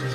A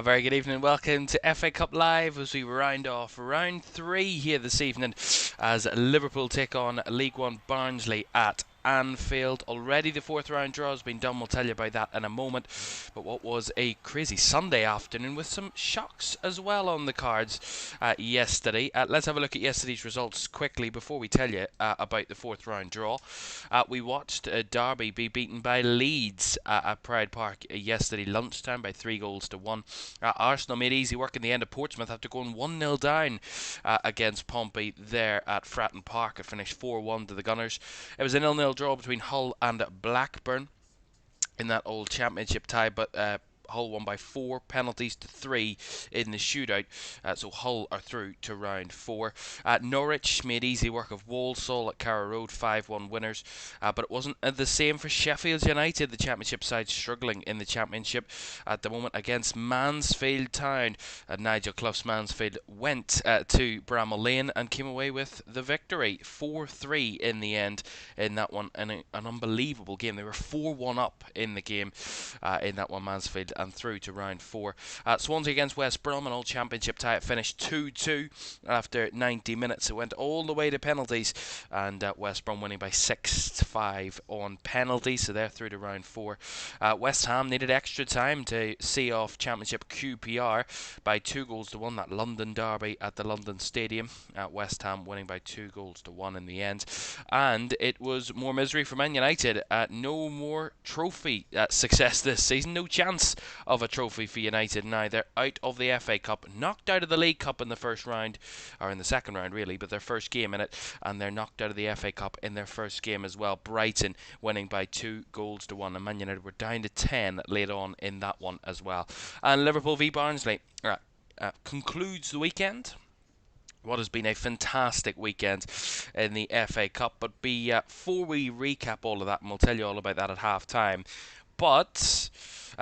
very good evening, welcome to FA Cup Live as we round off round 3 here this evening as Liverpool take on League One Barnsley at Anfield. Already the fourth round draw has been done, we'll tell you about that in a moment. But what was a crazy Sunday afternoon with some shocks as well on the cards yesterday. Let's have a look at yesterday's results quickly before we tell you about the fourth round draw. We watched Derby be beaten by Leeds at Pride Park yesterday lunchtime by 3-1. Arsenal made easy work in the end of Portsmouth after going 1-0 down against Pompey there at Fratton Park. It finished 4-1 to the Gunners. It was a 0-0 draw between Hull and Blackburn in that old championship tie, but Hull won by 4 penalties to 3 in the shootout, so Hull are through to round 4. Norwich made easy work of Walsall at Carrow Road, 5-1 winners, but it wasn't the same for Sheffield United, the championship side struggling in the championship at the moment against Mansfield Town. Nigel Clough's Mansfield went to Bramall Lane and came away with the victory, 4-3 in the end in that one, and an unbelievable game. They were 4-1 up in the game in that one, Mansfield, and through to round 4. Swansea against West Brom, an old championship tie. It finished 2-2 after 90 minutes. It went all the way to penalties, and West Brom winning by 6-5 on penalties, so they're through to round 4. West Ham needed extra time to see off championship QPR by 2-1, that London derby at the London Stadium. West Ham winning by 2-1 in the end. And it was more misery for Man United. No more trophy success this season, no chance of a trophy for United now. They're out of the FA Cup, knocked out of the League Cup in the first round, or in the second round really, but their first game in it, and they're knocked out of the FA Cup in their first game as well. Brighton winning by 2-1, and Man United were down to 10 late on in that one as well. And Liverpool v Barnsley concludes the weekend. What has been a fantastic weekend in the FA Cup, but before we recap all of that, and we'll tell you all about that at half time, but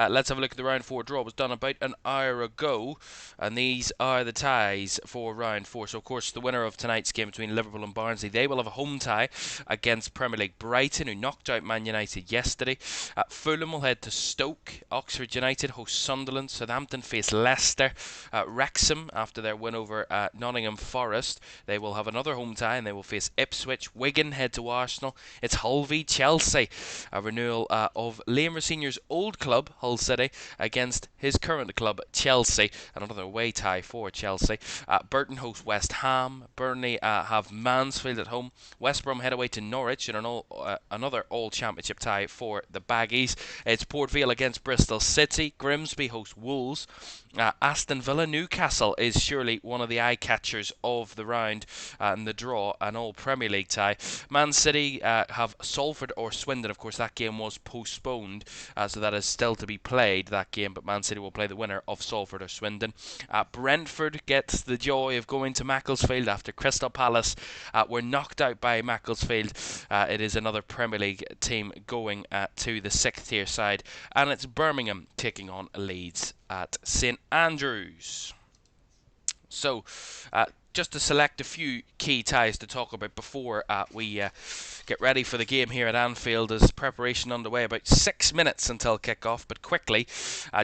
let's have a look at the round 4 draw. It was done about an hour ago, and these are the ties for round 4. So of course the winner of tonight's game between Liverpool and Barnsley, they will have a home tie against Premier League Brighton, who knocked out Man United yesterday. Fulham will head to Stoke. Oxford United host Sunderland. Southampton face Leicester. Wrexham, after their win over Nottingham Forest, they will have another home tie and they will face Ipswich. Wigan head to Arsenal. It's Hull v Chelsea, a renewal of Liam Senior's old club Hull City against his current club Chelsea, and another away tie for Chelsea. Burton host West Ham. Burnley have Mansfield at home. West Brom head away to Norwich in another all-championship tie for the Baggies. It's Port Vale against Bristol City. Grimsby host Wolves. Aston Villa Newcastle is surely one of the eye catchers of the round and the draw, an all Premier League tie. Man City have Salford or Swindon. Of course, that game was postponed, so that is still to be played, that game, but Man City will play the winner of Salford or Swindon. Brentford gets the joy of going to Macclesfield after Crystal Palace were knocked out by Macclesfield. It is another Premier League team going to the 6th tier side, and it's Birmingham taking on Leeds at St Andrews. So just to select a few key ties to talk about before we get ready for the game here at Anfield, as preparation underway. About 6 minutes until kick-off, but quickly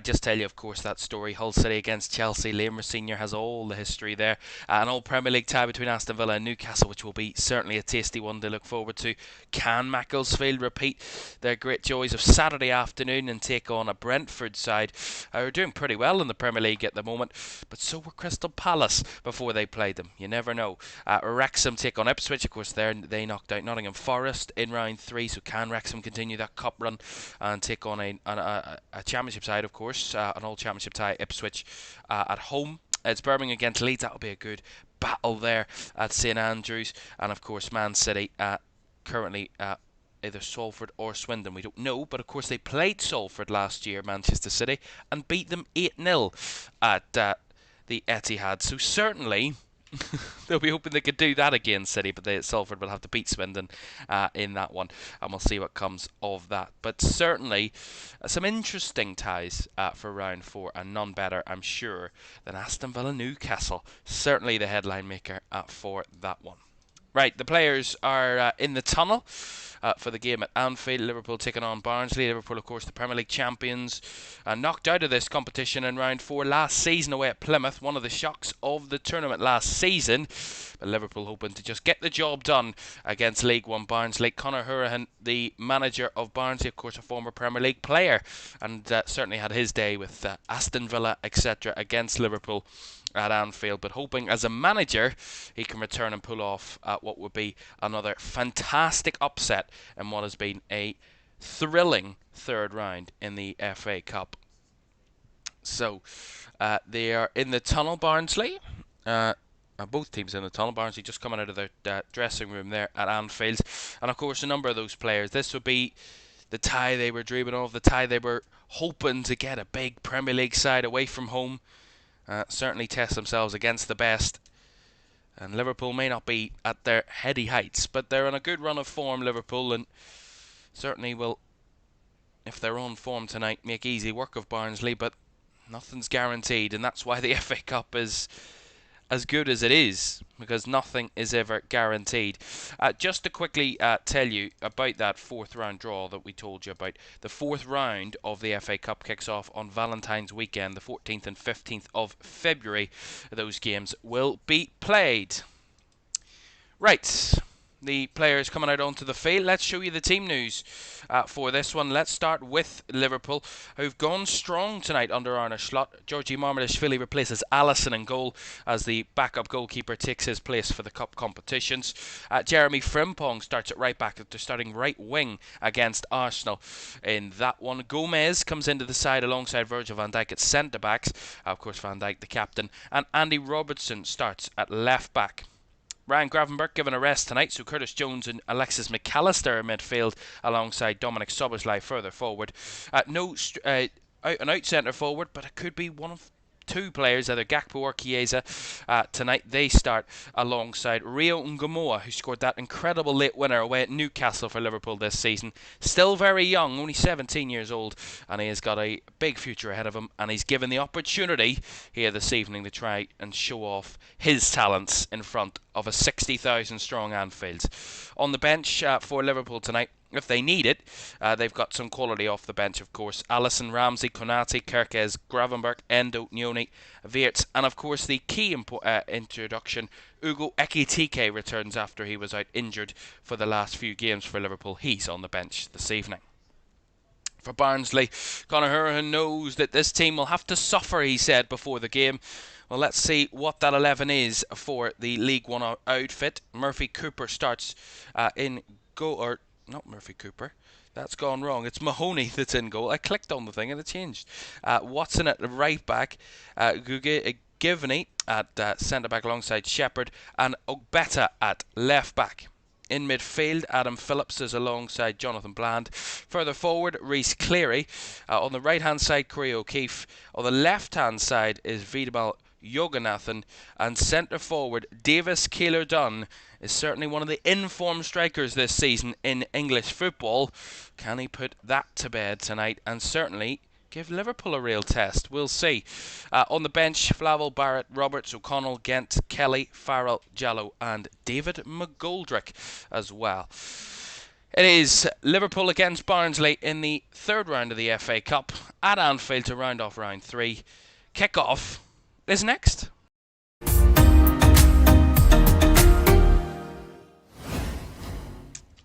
just tell you, of course, that story, Hull City against Chelsea. Liam Senior has all the history there. An all Premier League tie between Aston Villa and Newcastle, which will be certainly a tasty one to look forward to. Can Macclesfield repeat their great joys of Saturday afternoon and take on a Brentford side who are doing pretty well in the Premier League at the moment, but so were Crystal Palace before they played them. You never know. Wrexham take on Ipswich. Of course, they knocked out Nottingham Forest in round 3, so can Wrexham continue that cup run and take on a championship side, of course, an all championship tie, Ipswich at home. It's Birmingham against Leeds. That'll be a good battle there at St Andrews. And of course, Man City currently either Salford or Swindon, we don't know, but of course they played Salford last year, Manchester City, and beat them 8-0 at the Etihad. So certainly they'll be hoping they could do that again, City, but Salford will have to beat Swindon in that one, and we'll see what comes of that. But certainly some interesting ties for round 4, and none better, I'm sure, than Aston Villa Newcastle. Certainly the headline maker for that one. Right, the players are in the tunnel for the game at Anfield. Liverpool taking on Barnsley. Liverpool, of course, the Premier League champions, knocked out of this competition in round 4 last season away at Plymouth. One of the shocks of the tournament last season. But Liverpool hoping to just get the job done against League One Barnsley. Conor Hourihane, the manager of Barnsley, of course, a former Premier League player, and certainly had his day with Aston Villa, etc., against Liverpool at Anfield, but hoping as a manager he can return and pull off what would be another fantastic upset in what has been a thrilling third round in the FA Cup. So they are in the tunnel, Barnsley. Both teams in the tunnel. Barnsley just coming out of their dressing room there at Anfield, and of course a number of those players, this would be the tie they were dreaming of, the tie they were hoping to get, a big Premier League side away from home. Certainly test themselves against the best, and Liverpool may not be at their heady heights, but they're on a good run of form, Liverpool, and certainly will, if they're on form tonight, make easy work of Barnsley, but nothing's guaranteed, and that's why the FA Cup is as good as it is, because nothing is ever guaranteed. Just to quickly tell you about that fourth round draw that we told you about. The fourth round of the FA Cup kicks off on Valentine's weekend, the 14th and 15th of February. Those games will be played. Right, the players coming out onto the field. Let's show you the team news for this one. Let's start with Liverpool, who've gone strong tonight under Arne Slot. Georgi Marmadashvili replaces Alisson in goal as the backup goalkeeper takes his place for the cup competitions. Jeremy Frimpong starts at right back after starting right wing against Arsenal in that one. Gomez comes into the side alongside Virgil van Dijk at centre backs. Of course, Van Dijk the captain, and Andy Robertson starts at left back. Ryan Gravenberch given a rest tonight, so Curtis Jones and Alexis McAllister in midfield alongside Dominic Szoboszlai further forward. No out-and-out centre forward, but it could be one of two players, either Gakpo or Chiesa. Tonight they start alongside Rio Ngamoa, who scored that incredible late winner away at Newcastle for Liverpool this season. Still very young, only 17 years old, and he has got a big future ahead of him, and he's given the opportunity here this evening to try and show off his talents in front of a 60,000 strong Anfield. On the bench for Liverpool tonight, if they need it, they've got some quality off the bench, of course. Alisson, Ramsey, Konate, Kerkez, Gravenberch, Endo, Nyoni, Wirtz, and of course the key introduction, Ugo Ekitike, returns after he was out injured for the last few games for Liverpool. He's on the bench this evening. For Barnsley, Conor Hourihane knows that this team will have to suffer, he said before the game. Well, let's see what that 11 is for the League One outfit. Murphy Cooper starts in goal, or not Murphy Cooper. That's gone wrong. It's Mahoney that's in goal. I clicked on the thing and it changed. Watson at the right back. Givney at centre back alongside Shepherd, and Ogbeta at left back. In midfield, Adam Phillips is alongside Jonathan Bland. Further forward, Rhys Cleary. On the right-hand side, Corey O'Keefe. On the left-hand side is Vidamal Yoganathan. And centre forward, Davis Keillor-Dunn is certainly one of the in-form strikers this season in English football. Can he put that to bed tonight? And certainly give Liverpool a real test. We'll see. On the bench, Flavel, Barrett, Roberts, O'Connell, Gent, Kelly, Farrell, Jallow and David McGoldrick as well. It is Liverpool against Barnsley in the third round of the FA Cup at Anfield to round off round 3. Kick-off is next.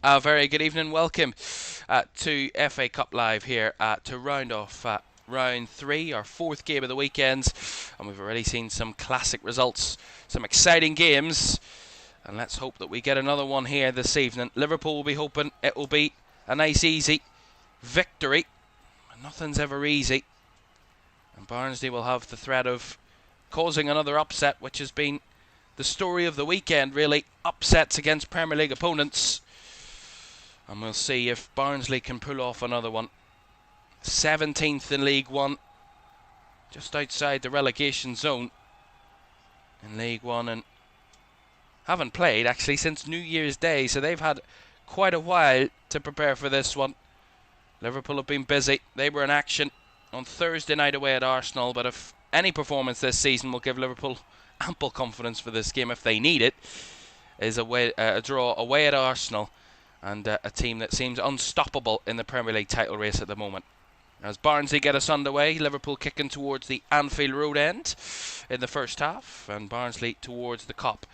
A very good evening. Welcome to FA Cup Live here to round off round 3, our fourth game of the weekend. And we've already seen some classic results, some exciting games. And let's hope that we get another one here this evening. Liverpool will be hoping it will be a nice, easy victory. Nothing's ever easy. And Barnsley will have the threat of causing another upset, which has been the story of the weekend, really. Upsets against Premier League opponents. And we'll see if Barnsley can pull off another one. 17th in League One, just outside the relegation zone. in League One and haven't played actually since New Year's Day, so they've had quite a while to prepare for this one. Liverpool have been busy. They were in action on Thursday night away at Arsenal, but if any performance this season will give Liverpool ample confidence for this game if they need it, is a draw away at Arsenal, and a team that seems unstoppable in the Premier League title race at the moment. As Barnsley get us underway, Liverpool kicking towards the Anfield Road end in the first half, and Barnsley towards the Cup.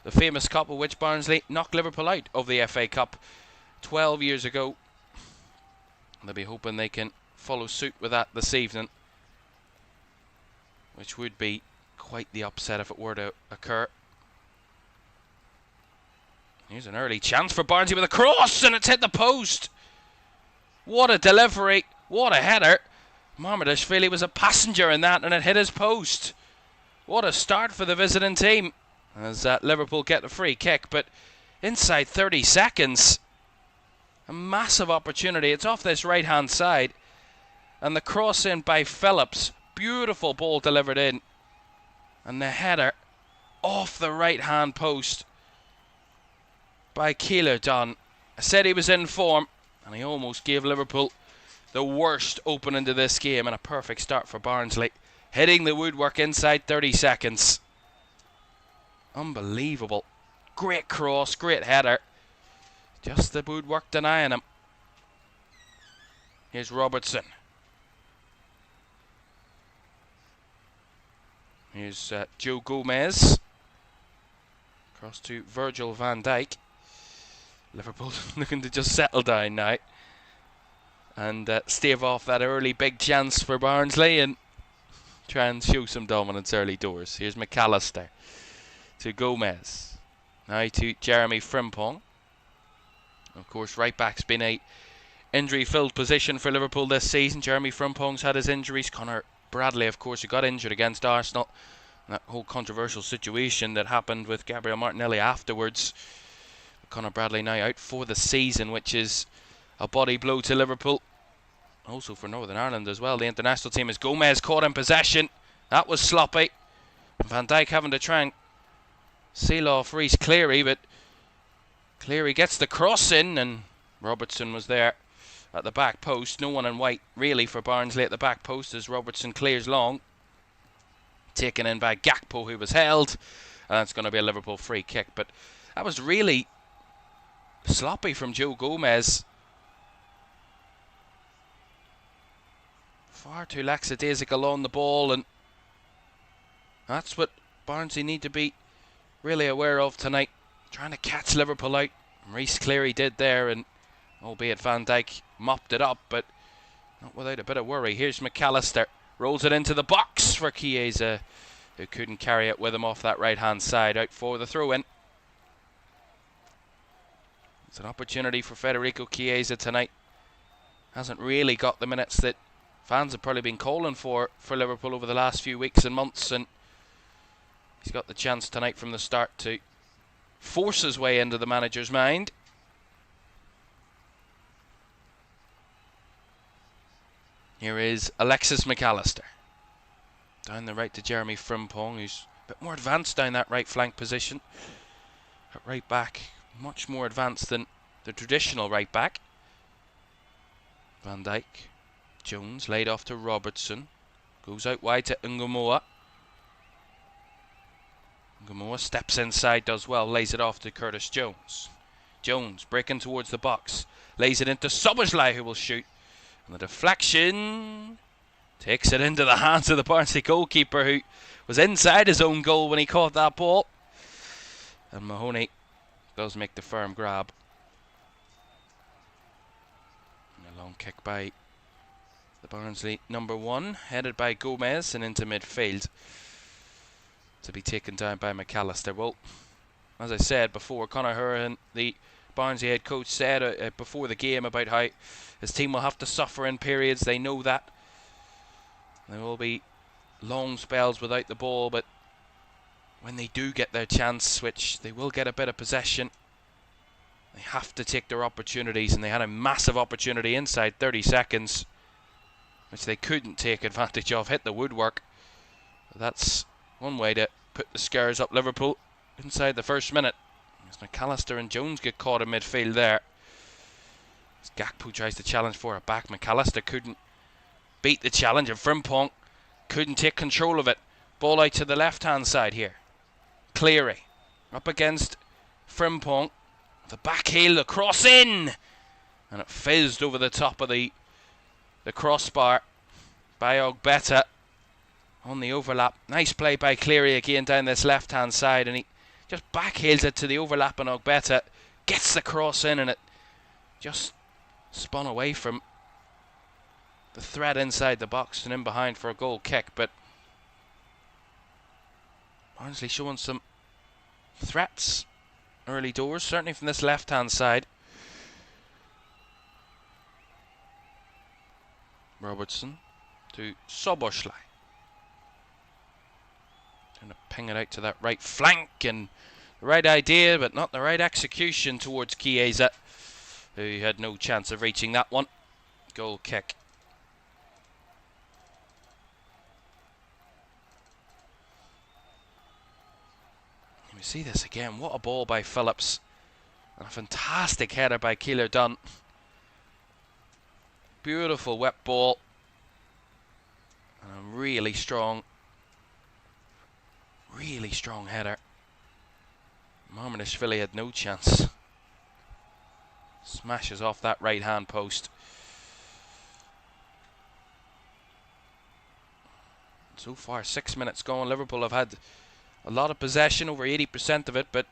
The famous Cup of which Barnsley knocked Liverpool out of the FA Cup 12 years ago. They'll be hoping they can follow suit with that this evening, which would be quite the upset if it were to occur. Here's an early chance for Barnsley with a cross, and it's hit the post. What a delivery, what a header. Mamardashvili was a passenger in that, and it hit his post. What a start for the visiting team as Liverpool get the free kick, but inside 30 seconds, a massive opportunity. It's off this right hand side, and the cross in by Phillips, beautiful ball delivered in, and the header off the right hand post by Caoimhan. I said he was in form, and he almost gave Liverpool the worst opening to this game, and a perfect start for Barnsley, hitting the woodwork inside 30 seconds. Unbelievable. Great cross, great header. Just the woodwork denying him. Here's Robertson. Here's Joe Gomez. Cross to Virgil van Dijk. Liverpool looking to just settle down now and stave off that early big chance for Barnsley and try and show some dominance early doors. Here's McAllister to Gomez. Now to Jeremy Frimpong. Of course, right back's been a injury-filled position for Liverpool this season. Jeremy Frimpong's had his injuries. Conor Bradley, of course, who got injured against Arsenal. That whole controversial situation that happened with Gabriel Martinelli afterwards. Conor Bradley now out for the season, which is a body blow to Liverpool. Also for Northern Ireland as well. The international team is Gomez caught in possession. That was sloppy. Van Dijk having to try and seal off Reece Cleary, but Cleary gets the cross in, and Robertson was there at the back post. No one in white really for Barnsley at the back post as Robertson clears long. Taken in by Gakpo, who was held, and that's going to be a Liverpool free kick. But that was really sloppy from Joe Gomez. Far too lackadaisical on the ball, and that's what Barnsley need to be really aware of tonight. Trying to catch Liverpool out. Reece Cleary did there, and albeit Van Dijk mopped it up, but not without a bit of worry. Here's McAllister. Rolls it into the box for Chiesa, who couldn't carry it with him off that right-hand side. Out for the throw-in. It's an opportunity for Federico Chiesa tonight. Hasn't really got the minutes that fans have probably been calling for Liverpool over the last few weeks and months, and he's got the chance tonight from the start to force his way into the manager's mind. Here is Alexis McAllister. Down the right to Jeremy Frimpong, who's a bit more advanced down that right flank position. At right back, much more advanced than the traditional right back. Van Dijk. Jones laid off to Robertson. Goes out wide to Ngumoa. Ngumoa steps inside, does well, lays it off to Curtis Jones. Jones breaking towards the box. Lays it into Szoboszlai, who will shoot. And the deflection takes it into the hands of the Barnsley goalkeeper, who was inside his own goal when he caught that ball. And Mahoney does make the firm grab. And a long kick by the Barnsley number one, headed by Gomez and into midfield, to be taken down by McAllister. Well, as I said before, Conor Hourihane, the Barnsley head coach, said before the game about how his team will have to suffer in periods. They know that. There will be long spells without the ball, but when they do get their chance, which they will get a bit of possession, they have to take their opportunities, and they had a massive opportunity inside 30 seconds, which they couldn't take advantage of, hit the woodwork. That's one way to put the scares up Liverpool inside the first minute. As McAllister and Jones get caught in midfield there. As Gakpo tries to challenge for it back. McAllister couldn't beat the challenge, and Frimpong couldn't take control of it. Ball out to the left hand side here. Cleary up against Frimpong. The back heel, the cross in, and it fizzed over the top of the crossbar by Ogbeta on the overlap. Nice play by Cleary again down this left hand side, and he just back heels it to the overlap, and Ogbeta gets the cross in, and it just spun away from the threat inside the box and in behind for a goal kick. But Barnsley showing some threats early doors, certainly from this left hand side. Robertson to Szoboszlai. Trying to ping it out to that right flank, and the right idea but not the right execution towards Chiesa, who had no chance of reaching that one. Goal kick. And we see this again. What a ball by Phillips. And a fantastic header by Keeler Dunn. Beautiful wet ball. And a really strong header. Marminishvili had no chance. Smashes off that right hand post. So far 6 minutes gone. Liverpool have had a lot of possession, over 80% of it, but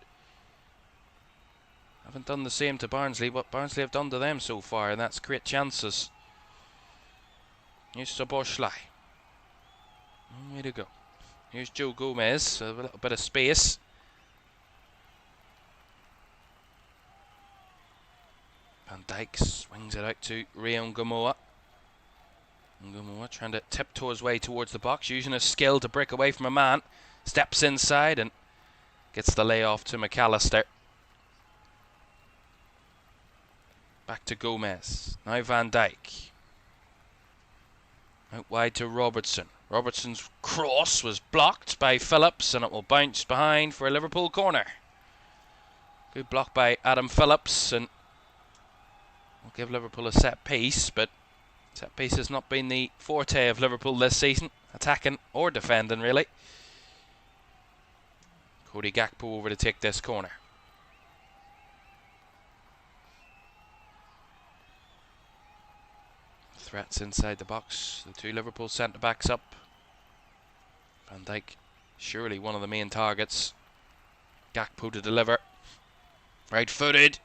haven't done the same to Barnsley. What Barnsley have done to them so far, and that's create chances. Here's Szoboszlai. Long way to go. Here's Joe Gomez, a little bit of space. Van Dijk swings it out to Rayon Gamoa. Gamoa trying to tiptoe his way towards the box, using his skill to break away from a man. Steps inside and gets the layoff to McAllister. Back to Gomez. Now Van Dijk. Out wide to Robertson. Robertson's cross was blocked by Phillips, and it will bounce behind for a Liverpool corner. Good block by Adam Phillips, and will give Liverpool a set piece, but set piece has not been the forte of Liverpool this season, attacking or defending really. Cody Gakpo over to take this corner. Threats inside the box. The two Liverpool centre-backs up. Van Dijk surely one of the main targets. Gakpo to deliver. Right-footed.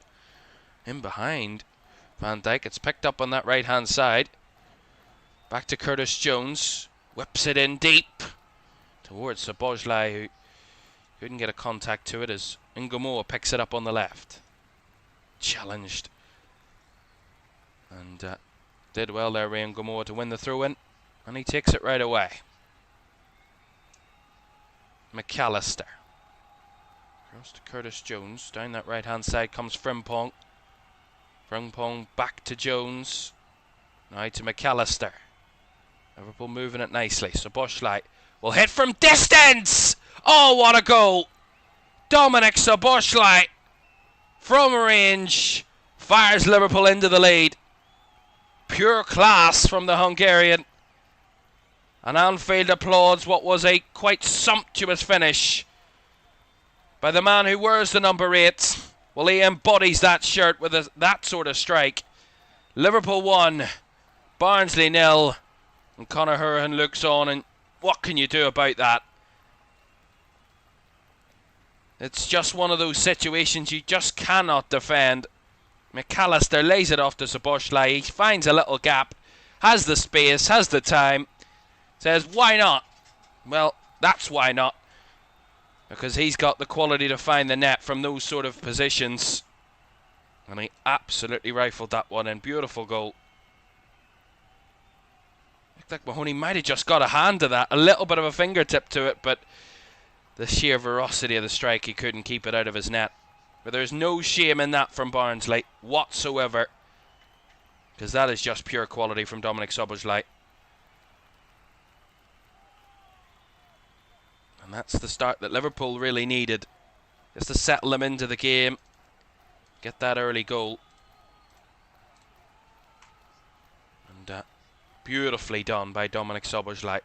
In behind Van Dijk. It's picked up on that right-hand side. Back to Curtis Jones. Whips it in deep towards Szoboszlai, who couldn't get a contact to it as Ngamoa picks it up on the left. Challenged. And did well there, Rayon Gamoa, to win the throw-in. And he takes it right away. McAllister. Cross to Curtis Jones. Down that right-hand side comes Frimpong. Frimpong back to Jones. Now to McAllister. Liverpool moving it nicely. Szoboszlai will hit from distance! Oh, what a goal! Dominik Szoboszlai from range fires Liverpool into the lead. Pure class from the Hungarian. And Anfield applauds what was a quite sumptuous finish by the man who wears the number 8. Well, he embodies that shirt with that sort of strike. Liverpool 1, Barnsley 0. And Conor Hourihane looks on, and what can you do about that? It's just one of those situations you just cannot defend. McAllister lays it off to Szoboszlai. He finds a little gap, has the space, has the time, says, why not? Well, that's why not. Because he's got the quality to find the net from those sort of positions. And he absolutely rifled that one in. Beautiful goal. Looked like Mahoney might have just got a hand to that. A little bit of a fingertip to it, but the sheer ferocity of the strike, he couldn't keep it out of his net. But there's no shame in that from Barnsley whatsoever, because that is just pure quality from Dominik Szoboszlai. And that's the start that Liverpool really needed, just to settle them into the game, get that early goal. And beautifully done by Dominic Szoboszlai.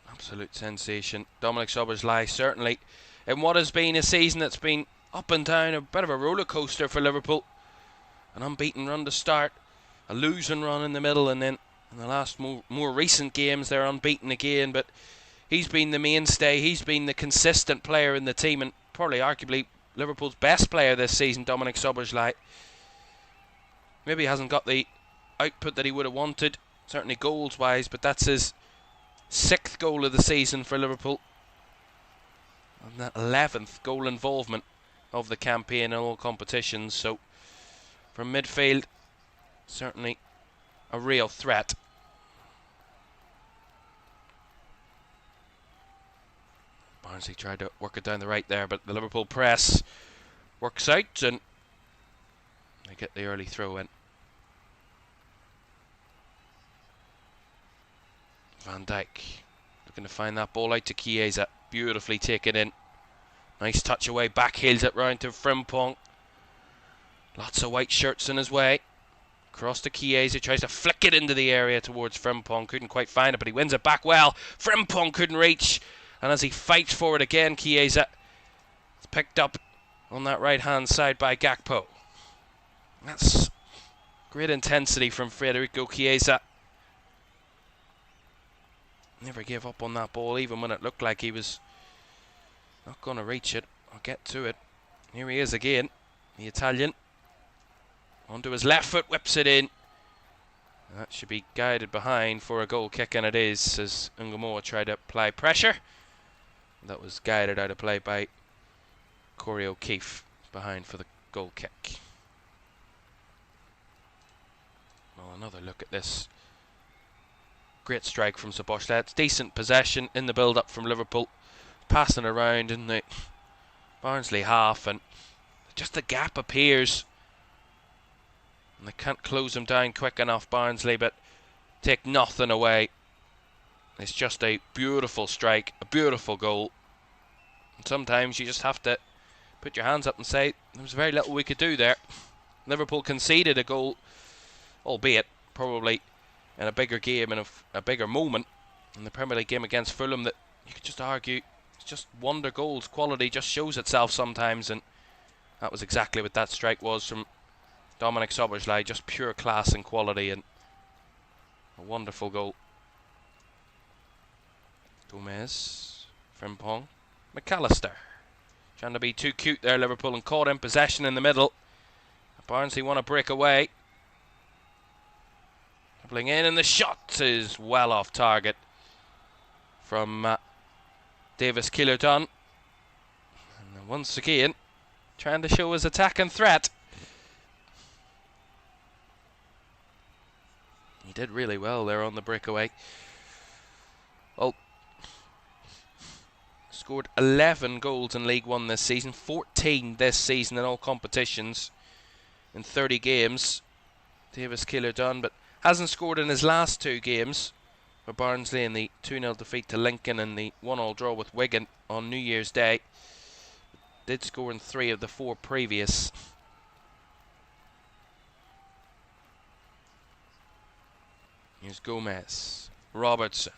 Absolute sensation. Dominic Szoboszlai, certainly in what has been a season that's been up and down, a bit of a roller coaster for Liverpool. An unbeaten run to start, a losing run in the middle, and then in the last more recent games they're unbeaten again. But he's been the mainstay, he's been the consistent player in the team, and probably arguably Liverpool's best player this season, Dominic Szoboszlai. Maybe he hasn't got the output that he would have wanted, certainly goals wise, but that's his 6th goal of the season for Liverpool, and that 11th goal involvement of the campaign in all competitions. So from midfield, certainly a real threat. Barnsley tried to work it down the right there, but the Liverpool press works out and they get the early throw in. Van Dijk looking to find that ball out to Chiesa, beautifully taken in. Nice touch away, backheels it round to Frimpong. Lots of white shirts in his way. Cross to Chiesa, tries to flick it into the area towards Frimpong. Couldn't quite find it, but he wins it back well. Frimpong couldn't reach, and as he fights for it again, Chiesa, it's picked up on that right-hand side by Gakpo. That's great intensity from Federico Chiesa. Never gave up on that ball, even when it looked like he was not going to reach it or get to it. Here he is again, the Italian. Onto his left foot, whips it in. That should be guided behind for a goal kick, and it is, as Ngumoa tried to apply pressure. That was guided out of play by Corey O'Keefe, behind for the goal kick. Well, another look at this. Great strike from Szoboszlai. It's decent possession in the build-up from Liverpool. Passing around in the Barnsley half, and just the gap appears. And they can't close him down quick enough, Barnsley, but take nothing away. It's just a beautiful strike, a beautiful goal. And sometimes you just have to put your hands up and say, there was very little we could do there. Liverpool conceded a goal, albeit probably in a bigger game and a bigger moment in the Premier League game against Fulham, that you could just argue it's just wonder goals. Quality just shows itself sometimes, and that was exactly what that strike was from Dominic Szoboszlai. Just pure class and quality, and a wonderful goal. Gomez, Frimpong, McAllister trying to be too cute there, Liverpool, and caught in possession in the middle. Barnsley want to break away. Dribbling in, and the shot is well off target from Davis Keeler-Dunn. And once again, trying to show his attacking threat. He did really well there on the breakaway. Well, scored 11 goals in League One this season, 14 this season in all competitions in 30 games. Davis Keeler-Dunn, but hasn't scored in his last 2 games for Barnsley, in the 2-0 defeat to Lincoln and the 1-1 draw with Wigan on New Year's Day. Did score in 3 of the 4 previous. Here's Gomez, Robertson.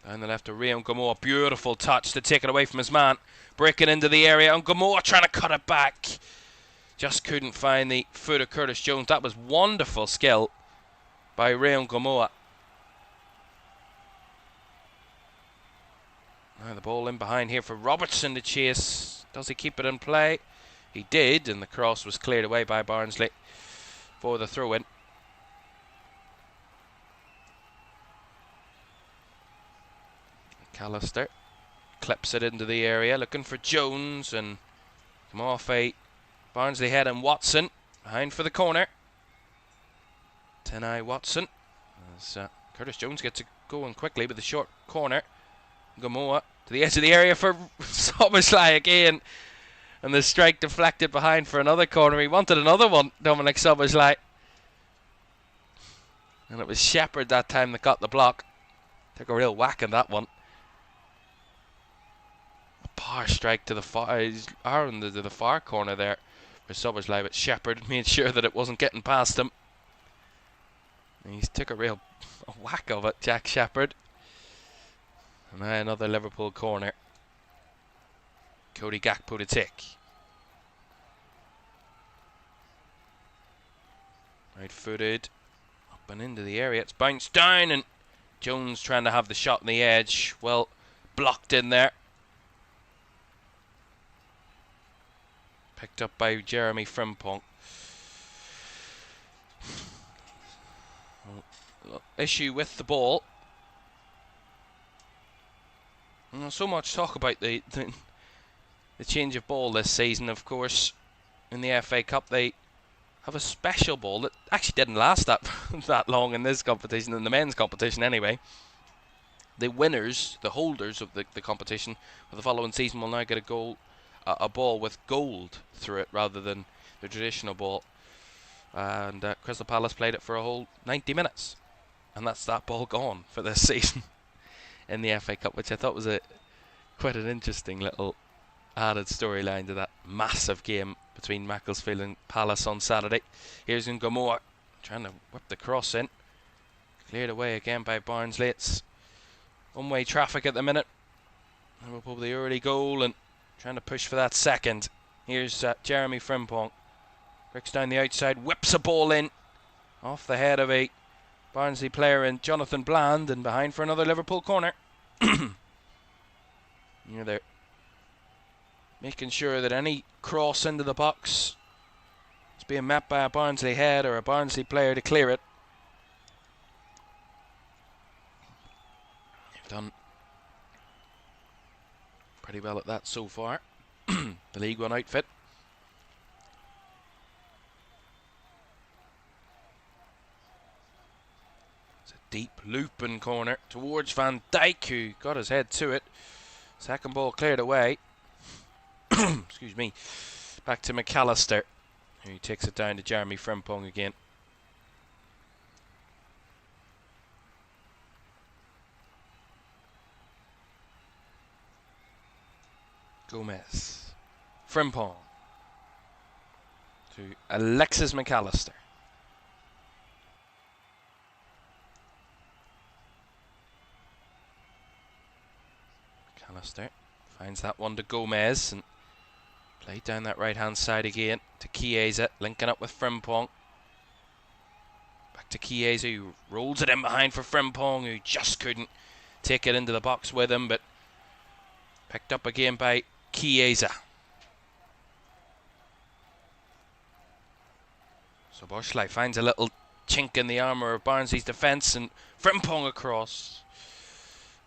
Down the left to Ngumoa, beautiful touch to take it away from his man. Breaking into the area, Ngumoa trying to cut it back. Just couldn't find the foot of Curtis Jones. That was wonderful skill by Ngumoa. Now the ball in behind here for Robertson to chase. Does he keep it in play? He did, and the cross was cleared away by Barnsley for the throw-in. McAllister clips it into the area, looking for Jones, and come off a Barnsley head, and Watson behind for the corner. Tenai Watson, as Curtis Jones gets it going quickly with the short corner. Ngumoa to the edge of the area for Szoboszlai again, and the strike deflected behind for another corner. He wanted another one, Dominic Szoboszlai. And it was Shepherd that time that got the block. Took a real whack in that one. A power strike to the far, to the far corner there for Szoboszlai, but Shepherd made sure that it wasn't getting past him. And he took a real whack of it, Jack Shepherd. And now another Liverpool corner. Cody Gakpo to take. Right footed. Up and into the area. It's bounced down, and Jones trying to have the shot on the edge. Well, blocked in there. Picked up by Jeremy Frimpong. Issue with the ball. Not so much talk about the change of ball this season, of course. In the FA Cup, they have a special ball that actually didn't last that long in this competition, in the men's competition anyway. The winners, the holders of the competition for the following season will now get a ball with gold through it rather than the traditional ball. And Crystal Palace played it for a whole 90 minutes. And that's that ball gone for this season in the FA Cup, which I thought was quite an interesting little added storyline to that massive game between Macclesfield and Palace on Saturday. Here's Ngomoa trying to whip the cross in. Cleared away again by Barnsley. It's one-way traffic at the minute. Liverpool with the early goal and trying to push for that second. Here's Jeremy Frimpong. Bricks down the outside, whips a ball in. Off the head of a Barnsley player in Jonathan Bland, and behind for another Liverpool corner. They're making sure that any cross into the box is being met by a Barnsley head or a Barnsley player to clear it. They've done pretty well at that so far. The League One outfit. It's a deep looping corner towards Van Dijk, who got his head to it. Second ball cleared away. Excuse me. Back to McAllister, who takes it down to Jeremy Frimpong again. Gomez. Frimpong. To Alexis McAllister. McAllister finds that one to Gomez and played down that right hand side again to Chiesa, linking up with Frimpong. Back to Chiesa, who rolls it in behind for Frimpong, who just couldn't take it into the box with him, but picked up again by Chiesa. Szoboszlai finds a little chink in the armour of Barnsley's defence, and Frimpong across.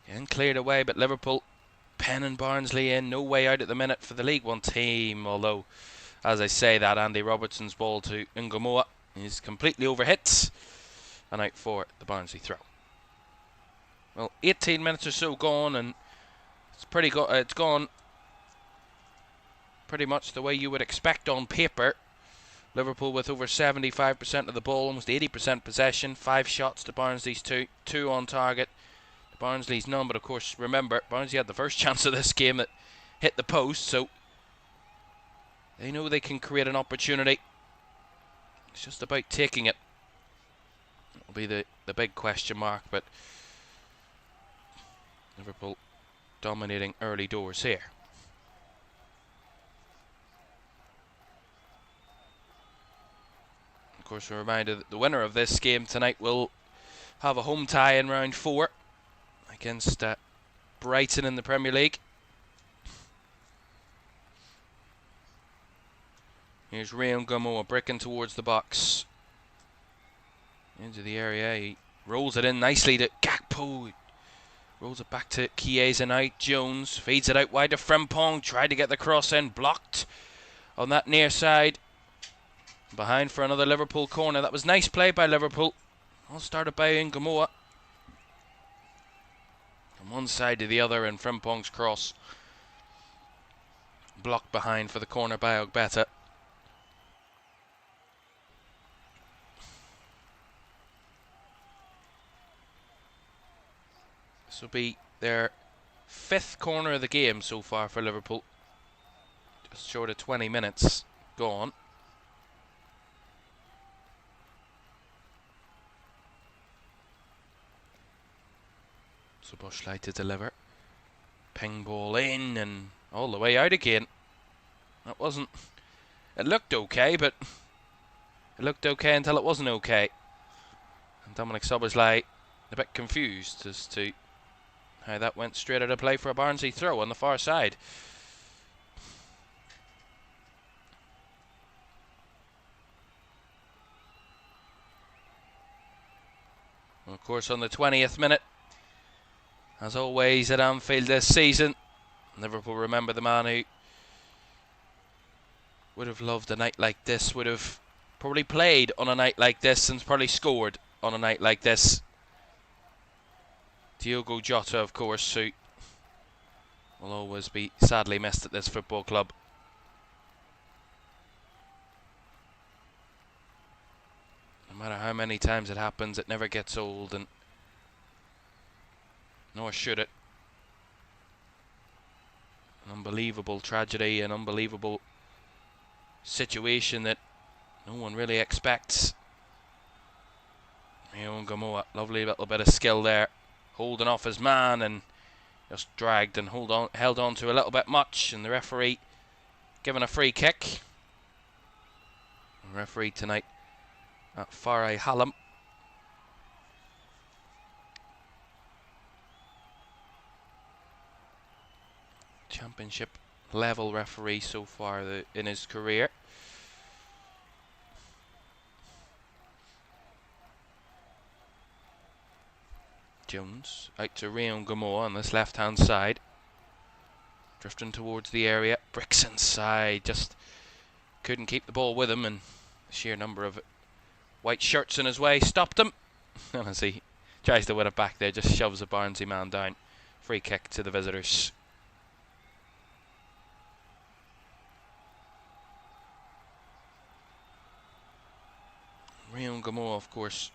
Again cleared away, but Liverpool penning Barnsley in. No way out at the minute for the League One team, although, as I say that, Andy Robertson's ball to Ngomoa is completely overhit and out for the Barnsley throw. Well, 18 minutes or so gone, and it's gone pretty much the way you would expect on paper. Liverpool with over 75% of the ball, almost 80% possession, 5 shots to Barnsley's 2 on target. Barnsley's none, but of course, remember, Barnsley had the first chance of this game that hit the post, so they know they can create an opportunity. It's just about taking it. That'll be the big question mark, but Liverpool dominating early doors here. Of course, a reminder that the winner of this game tonight will have a home tie in round 4 against Brighton in the Premier League. Here's Ryan Ngomoa bricking towards the box. Into the area, he rolls it in nicely to Gakpo. Rolls it back to Chiesa now. Jones feeds it out wide to Frimpong. Tried to get the cross in, blocked on that near side. Behind for another Liverpool corner. That was nice play by Liverpool. All started by Ngomoa. From one side to the other, and Frimpong's cross blocked behind for the corner by Ogbeta. This will be their 5th corner of the game so far for Liverpool. Just short of 20 minutes gone. Szoboszlai to deliver. Ping ball in and all the way out again. That wasn't... It looked okay, but it looked okay until it wasn't okay. And Dominic Szoboszlai a bit confused as to how that went straight out of play for a Barnsley throw on the far side. And of course, on the 20th minute, as always at Anfield this season, Liverpool remember the man who would have loved a night like this, would have probably played on a night like this and probably scored on a night like this. Diogo Jota, of course, who will always be sadly missed at this football club. No matter how many times it happens, it never gets old, and nor should it. An unbelievable tragedy, an unbelievable situation that no one really expects. Gamoa, lovely little bit of skill there, holding off his man and just dragged and held on to a little bit much, and the referee given a free kick. The referee tonight at Farai Hallam. Championship level referee so far in his career. Jones out to Rion Gamoa on this left hand side, drifting towards the area, bricks inside, just couldn't keep the ball with him, and the sheer number of white shirts in his way stopped him. And as he tries to win it back there, just shoves a Barnsley man down. Free kick to the visitors. Rion Gamoa, of course,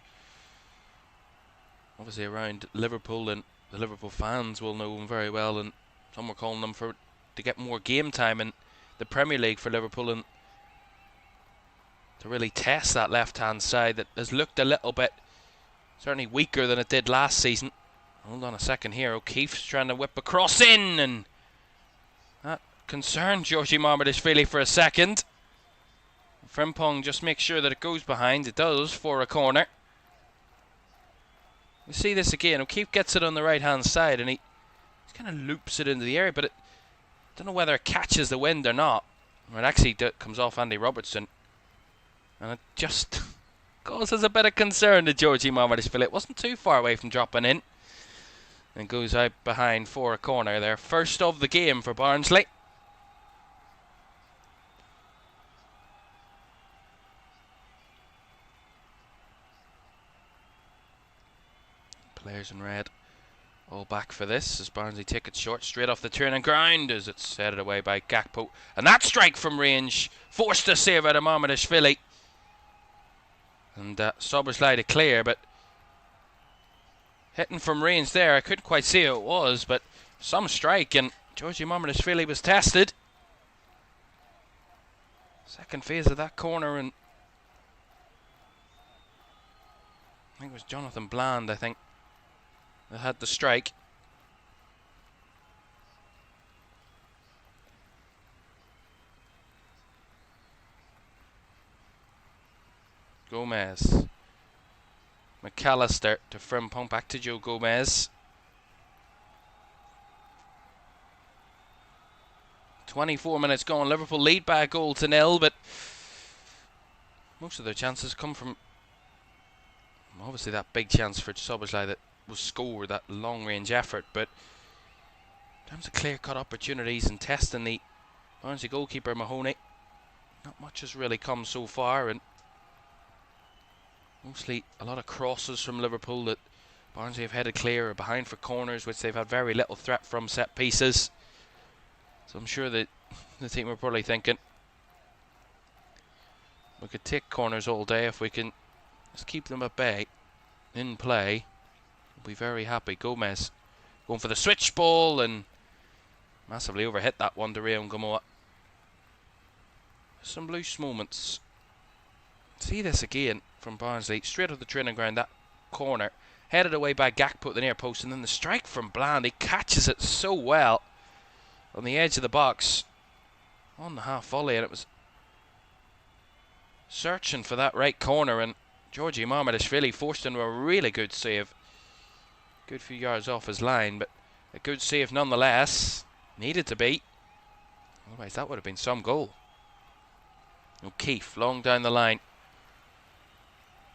obviously around Liverpool, and the Liverpool fans will know him very well, and some were calling him to get more game time in the Premier League for Liverpool, and to really test that left hand side that has looked a little bit certainly weaker than it did last season. Hold on a second here, O'Keefe's trying to whip a cross in, and that concerned Georgie Marmadishvili for a second. Frimpong just makes sure that it goes behind. It does for a corner. We see this again. O'Keefe gets it on the right hand side, and he kind of loops it into the area, but I don't know whether it catches the wind or not. It actually comes off Andy Robertson, and it just causes a bit of concern to Georgie Marmadishvili. It wasn't too far away from dropping in, and goes out behind for a corner there. First of the game for Barnsley. Players in red all back for this as Barnsley take it short straight off the turning ground as it's headed away by Gakpo, and that strike from range forced a save out of Marmadishvili, and Szoboszlai to clear, but hitting from range there, I couldn't quite see who it was, but some strike, and Georgie Marmadishvili was tested. Second phase of that corner, and I think it was Jonathan Bland, that had the strike. Gomez. McAllister to Frimpong, back to Joe Gomez. 24 minutes gone. Liverpool lead by a goal to nil, but most of their chances come from obviously that big chance for Szoboszlai that was scored, that long range effort, but in terms of clear cut opportunities and testing the Barnsley goalkeeper Mahoney, not much has really come so far, and mostly a lot of crosses from Liverpool that Barnsley have headed clear or behind for corners, which they've had very little threat from set pieces. So I'm sure that the team are probably thinking we could take corners all day if we can just keep them at bay in play. We'll be very happy. Gomez Going for the switch ball and massively overhit that one to Rayon Gamoa. Some loose moments. See this again from Barnsley. Straight off the training ground, that corner. Headed away by Gakpo at the near post, and then the strike from Bland. He catches it so well on the edge of the box. On the half volley, and it was searching for that right corner, and Georgi Marmadashvili forced into a really good save. Good few yards off his line, but a good save nonetheless. Needed to be. Otherwise, that would have been some goal. O'Keefe, long down the line.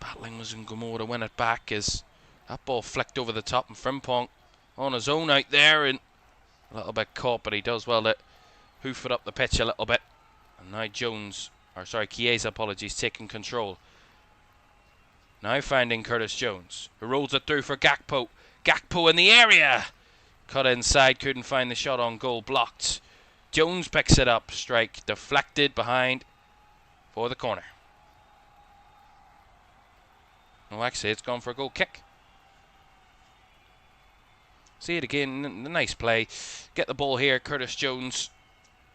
Battling was in Gamoa to win it back as that ball flicked over the top, and Frimpong on his own out there, and a little bit caught, but he does well to hoof it up the pitch a little bit. And now Chiesa, apologies, taking control. Now finding Curtis Jones, who rolls it through for Gakpo. Gakpo in the area. Cut inside, couldn't find the shot on goal, blocked. Jones picks it up, strike deflected behind for the corner. Oh, actually, it's gone for a goal kick. See it again, the nice play. Get the ball here, Curtis Jones.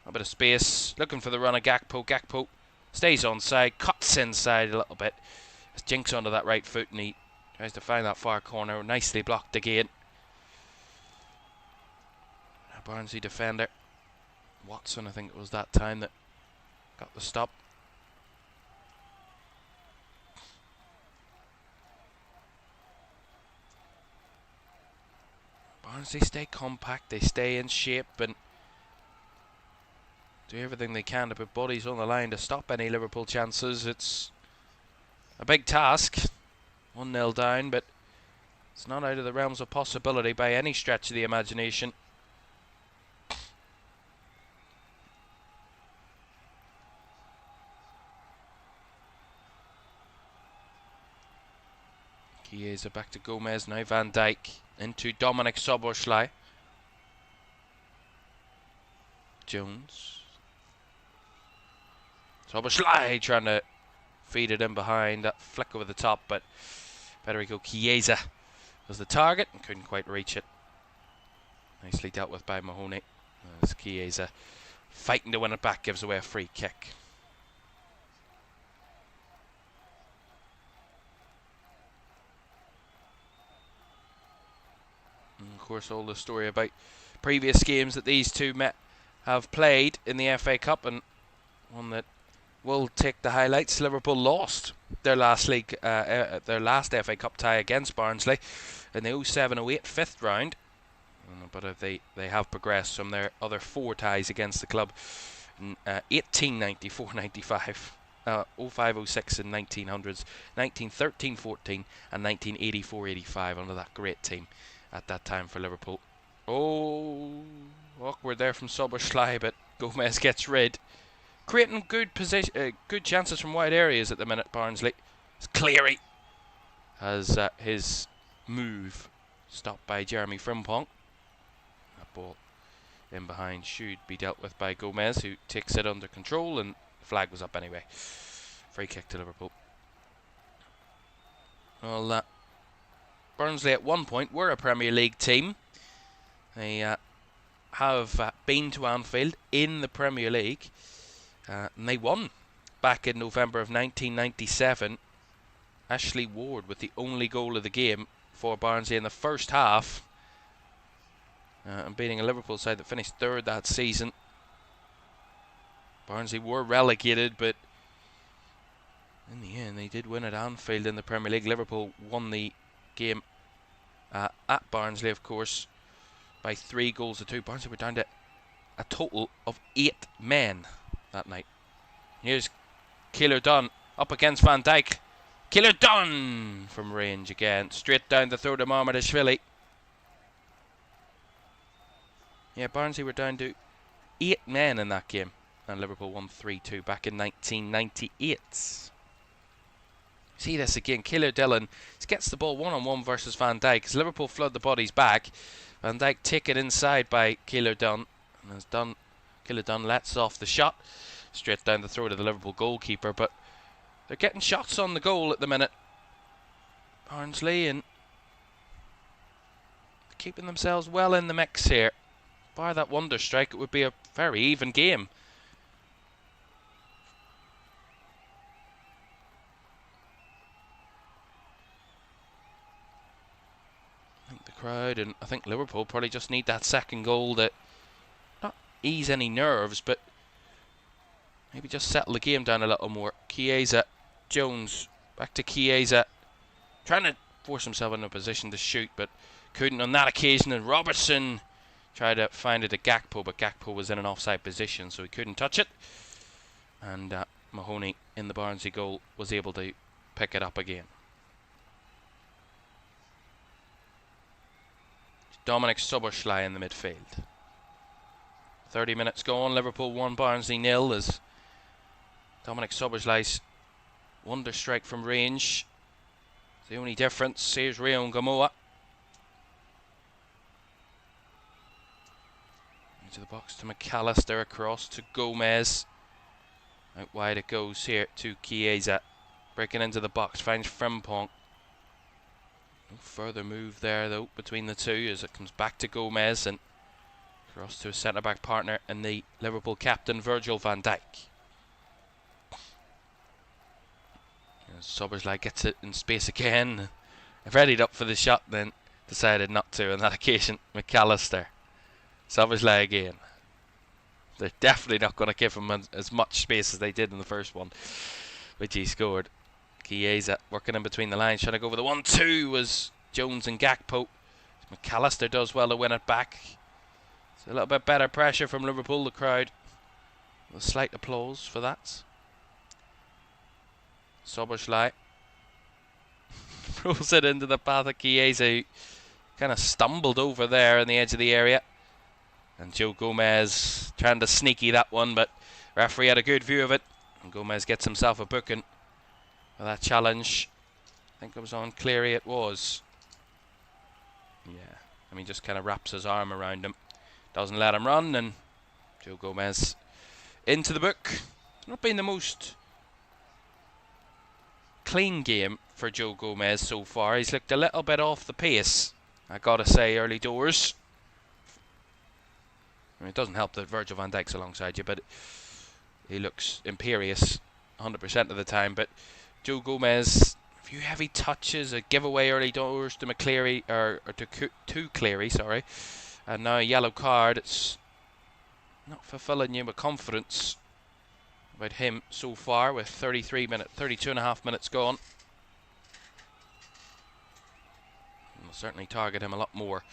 A bit of space, looking for the run of Gakpo. Gakpo stays onside, cuts inside a little bit. Jinks onto that right foot and he tries to find that far corner. Nicely blocked again. A Barnsley defender, Watson, I think it was that time, that got the stop. Barnsley stay compact, they stay in shape and do everything they can to put bodies on the line to stop any Liverpool chances. It's a big task, 1-0 down, but it's not out of the realms of possibility by any stretch of the imagination. Chiesa back to Gomez, now Van Dijk into Dominic Szoboszlai. Jones. Szoboszlai trying to feed it in behind, that flick over the top, but Federico Chiesa was the target and couldn't quite reach it. Nicely dealt with by Mahoney. As Chiesa, fighting to win it back, gives away a free kick. And of course, all the story about previous games that these two have played in the FA Cup, and one that will take the highlights. Liverpool lost their last FA Cup tie against Barnsley in the 07-08 fifth round, but they have progressed from their other 4 ties against the club: 1894-95, 05-06 and 1900s, 1913-14 and 1984-85 under that great team at that time for Liverpool. Oh, awkward there from Szoboszlai, but Gomez gets rid. Creating good chances from wide areas at the minute, Barnsley. It's Cleary has his move stopped by Jeremy Frimpong. That ball in behind should be dealt with by Gomez, who takes it under control, and the flag was up anyway. Free kick to Liverpool. Well, Barnsley at one point were a Premier League team. They have been to Anfield in the Premier League. And they won back in November of 1997. Ashley Ward with the only goal of the game for Barnsley in the first half. And beating a Liverpool side that finished 3rd that season. Barnsley were relegated, but in the end they did win at Anfield in the Premier League. Liverpool won the game at Barnsley, of course, by 3-2. Barnsley were down to a total of 8 men that night. Here's Keeler Dunn up against Van Dijk. Keeler Dunn from range again, straight down the throat of Marmadashvili. Yeah, Barnsley were down to 8 men in that game, and Liverpool won 3-2 back in 1998. See this again, Keeler Dillon gets the ball one-on-one versus Van Dijk. As Liverpool flood the bodies back, Van Dijk taken inside by Keeler Dunn, and as Keeler Dunn lets off the shot straight down the throat of the Liverpool goalkeeper, but they're getting shots on the goal at the minute, Barnsley, and keeping themselves well in the mix here. Bar that wonder strike, it would be a very even game. I think the crowd and I think Liverpool probably just need that second goal to not ease any nerves, but maybe just settle the game down a little more. Chiesa, Jones, back to Chiesa, trying to force himself in a position to shoot, but couldn't on that occasion. And Robertson tried to find it to Gakpo, but Gakpo was in an offside position, so he couldn't touch it. And Mahoney in the Barnsley goal was able to pick it up again. Dominic Szoboszlai in the midfield. 30 minutes gone, Liverpool 1, Barnsley 0, as Dominic Szoboszlai's wonder strike from range. The only difference. Here's Rion Gamoa. Into the box to McAllister, across to Gomez. Out wide it goes here to Chiesa. Breaking into the box, finds Frimpong. No further move there though between the two as it comes back to Gomez and across to a centre-back partner and the Liverpool captain Virgil van Dijk. Szoboszlai gets it in space again. Readied up for the shot, then decided not to on that occasion. McAllister. Szoboszlai again. They're definitely not going to give him as much space as they did in the first one, which he scored. Chiesa working in between the lines, trying to go for the 1-2 was Jones and Gakpo. McAllister does well to win it back. It's a little bit better pressure from Liverpool, the crowd. A slight applause for that. Szoboszlai throws it into the path of Chiesa, who kind of stumbled over there on the edge of the area. And Joe Gomez trying to sneaky that one, but referee had a good view of it. And Gomez gets himself a booking for that challenge. I think it was on Cleary, it was. Yeah, I mean, just kind of wraps his arm around him. Doesn't let him run, and Joe Gomez into the book. It's not been the most clean game for Joe Gomez so far. He's looked a little bit off the pace, I gotta say, early doors. I mean, it doesn't help that Virgil van Dijk's alongside you, but he looks imperious 100% of the time. But Joe Gomez, a few heavy touches, a giveaway early doors to McCleary, or to Cleary, sorry, and now a yellow card. It's not fulfilling you with confidence about him so far, with 32.5 minutes gone. We'll certainly target him a lot more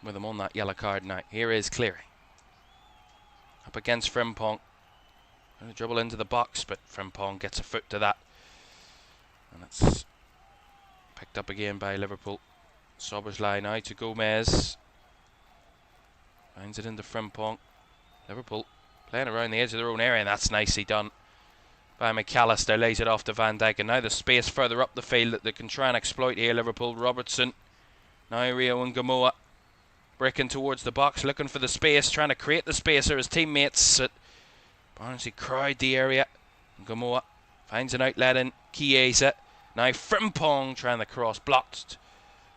with him on that yellow card now. Here is Cleary up against Frimpong. Going to dribble into the box, but Frimpong gets a foot to that, and it's picked up again by Liverpool. Szoboszlai now to Gomez. Finds it into Frimpong. Liverpool playing around the edge of their own area, and that's nicely done by McAllister. Lays it off to Van Dijk, and now the space further up the field that they can try and exploit here, Liverpool. Robertson, now Rio and Gamoa breaking towards the box, looking for the space, trying to create the space for his teammates. Barnsley crowd the area. Gamoa finds an outlet in Chiesa. Now Frimpong trying the cross, blocked,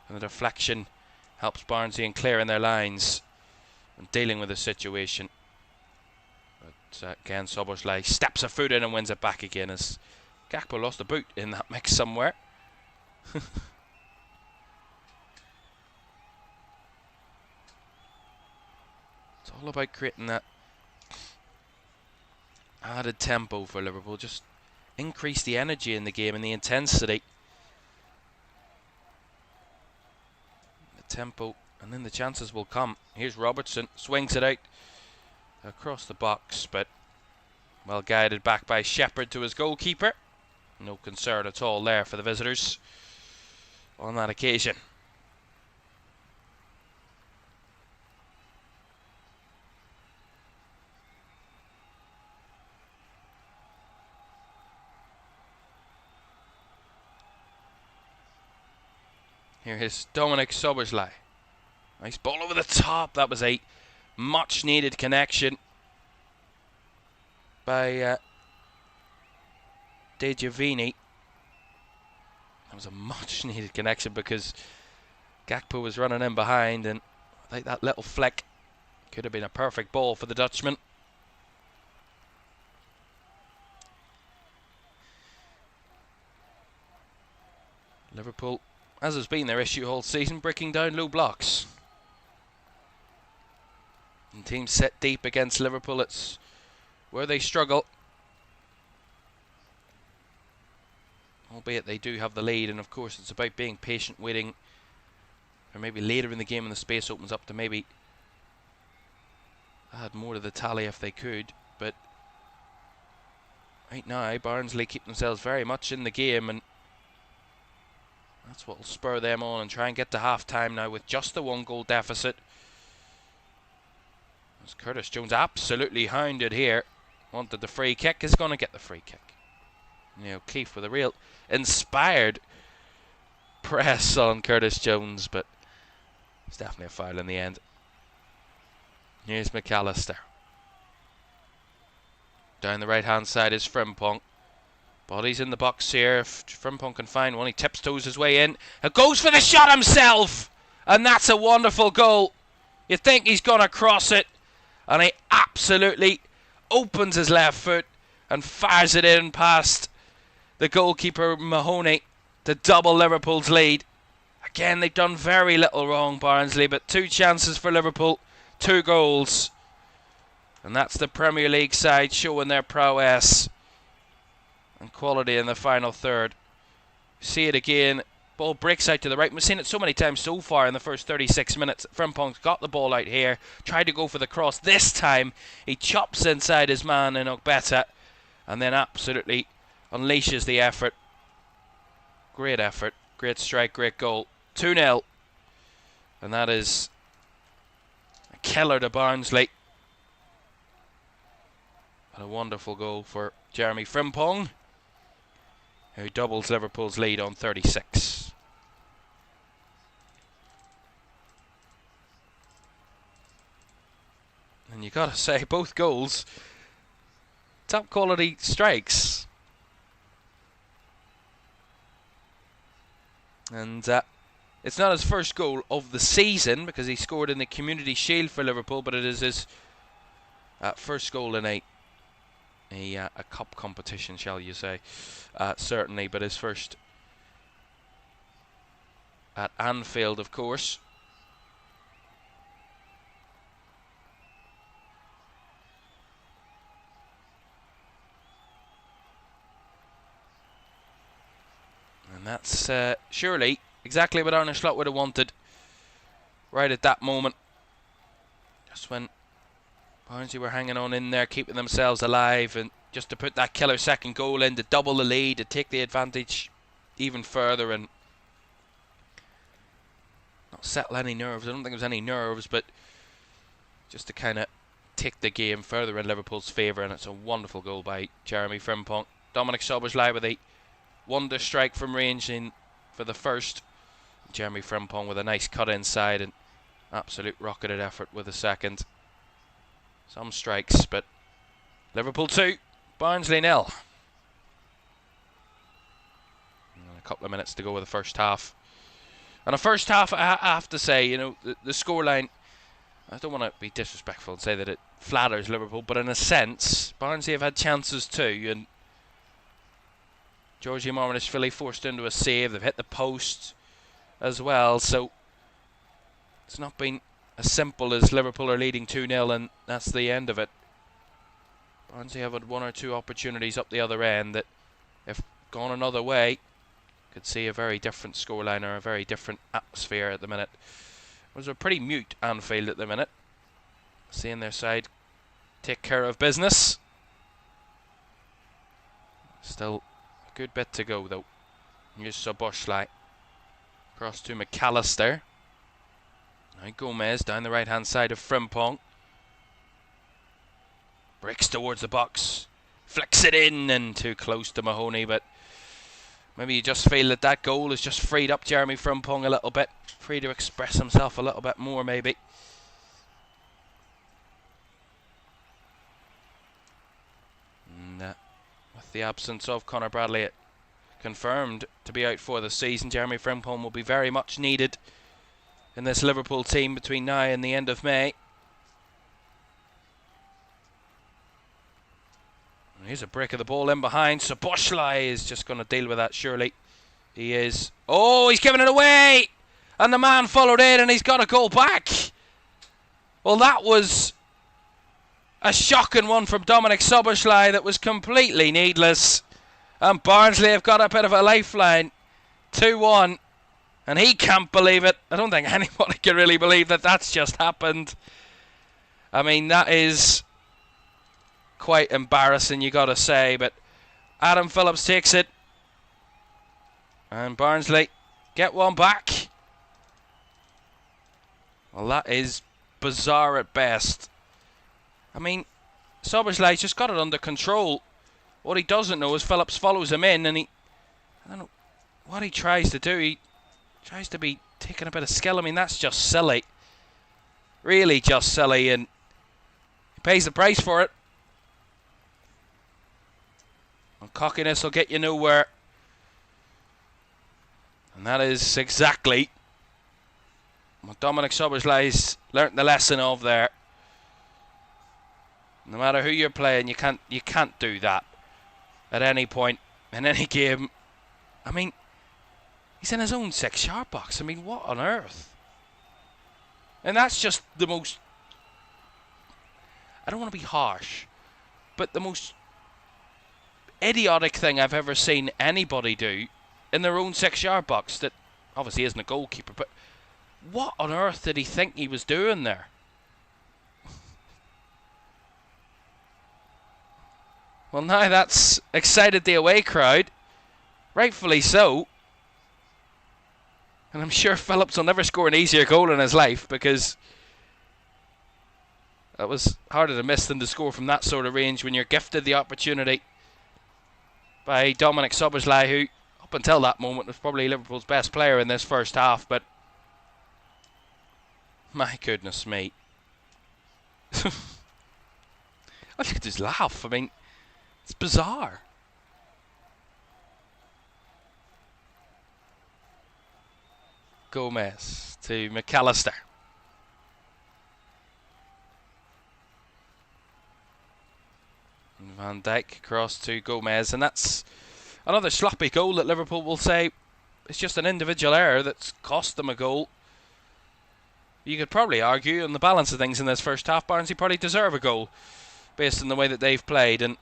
and the deflection helps Barnsley in clearing their lines and dealing with the situation. But again, Szoboszlai steps a foot in and wins it back again, as Gakpo lost a boot in that mix somewhere. It's all about creating that added tempo for Liverpool. Just increase the energy in the game and the intensity. The tempo, and then the chances will come. Here's Robertson, swings it out across the box, but well guided back by Shepherd to his goalkeeper. No concern at all there for the visitors on that occasion. Here is Dominic Szoboszlai. Nice ball over the top. That was a much needed connection by De Giovini. That was a much needed connection, because Gakpo was running in behind, and I think that little flick could have been a perfect ball for the Dutchman. Liverpool, as has been their issue all season, breaking down low blocks. And teams set deep against Liverpool, it's where they struggle. Albeit they do have the lead, and of course it's about being patient, waiting, or maybe later in the game when the space opens up to maybe add more to the tally if they could. But right now Barnsley keep themselves very much in the game, and that's what will spur them on and try and get to half time now with just the 1-goal deficit. As Curtis Jones absolutely hounded here, wanted the free kick, is going to get the free kick. You know, Keith with a real inspired press on Curtis Jones, but it's definitely a foul in the end. Here's McAllister. Down the right hand side is Frimpong. Bodies in the box here. If Frimpong can find one, he tiptoes his way in and goes for the shot himself, and that's a wonderful goal. You think he's gonna cross it, and he absolutely opens his left foot and fires it in past the goalkeeper Mahoney to double Liverpool's lead. Again, they've done very little wrong, Barnsley, but 2 chances for Liverpool, 2 goals. And that's the Premier League side showing their prowess and quality in the final third. See it again. Ball breaks out to the right. We've seen it so many times so far in the first 36 minutes. Frimpong's got the ball out here, tried to go for the cross. This time, he chops inside his man in Ogbeta and then absolutely unleashes the effort. Great effort, great strike, great goal. 2-0. And that is a killer to Barnsley. And a wonderful goal for Jeremy Frimpong, who doubles Liverpool's lead on 36. And you gotta say, both goals, top quality strikes. And it's not his first goal of the season, because he scored in the Community Shield for Liverpool, but it is his first goal in a cup competition, shall you say. Certainly, but his first at Anfield, of course. And that's surely exactly what Arne Slot would have wanted right at that moment. Just when Barnsley were hanging on in there, keeping themselves alive, and just to put that killer second goal in to double the lead, to take the advantage even further and not settle any nerves. I don't think there was any nerves, but just to kind of take the game further in Liverpool's favour. And it's a wonderful goal by Jeremy Frimpong. Dominic Szoboszlai with a wonder strike from range in for the first. Jeremy Frimpong with a nice cut inside and absolute rocketed effort with the second. Some strikes, but Liverpool 2, Barnsley 0. And a couple of minutes to go with the first half. And the first half, I have to say, you know, the scoreline, I don't want to be disrespectful and say that it flatters Liverpool, but in a sense, Barnsley have had chances too. And Georgie Marminishvili forced into a save. They've hit the post as well, so it's not been as simple as Liverpool are leading 2-0 and that's the end of it. Barnsley have had 1 or 2 opportunities up the other end that, if gone another way, could see a very different scoreline or a very different atmosphere at the minute. It was a pretty mute Anfield at the minute, seeing their side take care of business. Still a good bit to go though. Here's Szoboszlai. Cross to McAllister. Now Gomez down the right hand side of Frimpong. Breaks towards the box. Flicks it in and too close to Mahoney, but maybe you just feel that that goal has just freed up Jeremy Frimpong a little bit. Free to express himself a little bit more maybe. And with the absence of Conor Bradley, it confirmed to be out for the season, Jeremy Frimpong will be very much needed in this Liverpool team between now and the end of May. Here's a break of the ball in behind. Szoboszlai is just going to deal with that, surely. He is. Oh, he's giving it away! And the man followed in and he's got a goal back. Well, that was a shocking one from Dominic Szoboszlai that was completely needless. And Barnsley have got a bit of a lifeline. 2-1. And he can't believe it. I don't think anybody can really believe that that's just happened. I mean, that is quite embarrassing, you got to say. But Adam Phillips takes it. And Barnsley get one back. Well, that is bizarre at best. I mean, Szoboszlai's just got it under control. What he doesn't know is Phillips follows him in, and I don't know what he tries to do. He tries to be taking a bit of skill. I mean, that's just silly. Really just silly, and he pays the price for it. And cockiness will get you nowhere. And that is exactly what Dominic Szoboszlai's learnt the lesson of there. No matter who you're playing, you can't do that at any point in any game. I mean, he's in his own 6-yard box. I mean, what on earth? And that's just the most, I don't want to be harsh, but the most idiotic thing I've ever seen anybody do in their own 6-yard box. That obviously isn't a goalkeeper, but what on earth did he think he was doing there? Well, now that's excited the away crowd. Rightfully so. And I'm sure Phillips will never score an easier goal in his life, because that was harder to miss than to score from that sort of range when you're gifted the opportunity by Dominic Szoboszlai, who up until that moment was probably Liverpool's best player in this first half. But my goodness me. Oh, look at his laugh. I mean, it's bizarre. Gomez to McAllister. And Van Dijk across to Gomez. And that's another sloppy goal that Liverpool will say it's just an individual error that's cost them a goal. You could probably argue on the balance of things in this first half, Barnsley probably deserve a goal based on the way that they've played and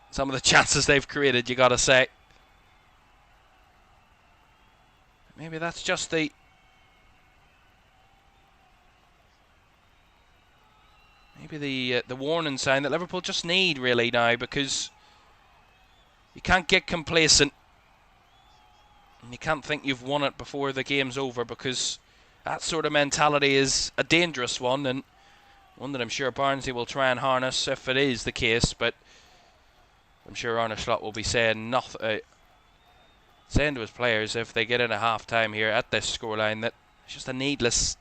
some of the chances they've created, you got to say. Maybe that's just the warning sign that Liverpool just need really now, because you can't get complacent and you can't think you've won it before the game's over, because that sort of mentality is a dangerous one, and one that I'm sure Barnsley will try and harness if it is the case. But I'm sure Arne Slot will be saying nothing, saying to his players if they get in a half-time here at this scoreline that it's just a needless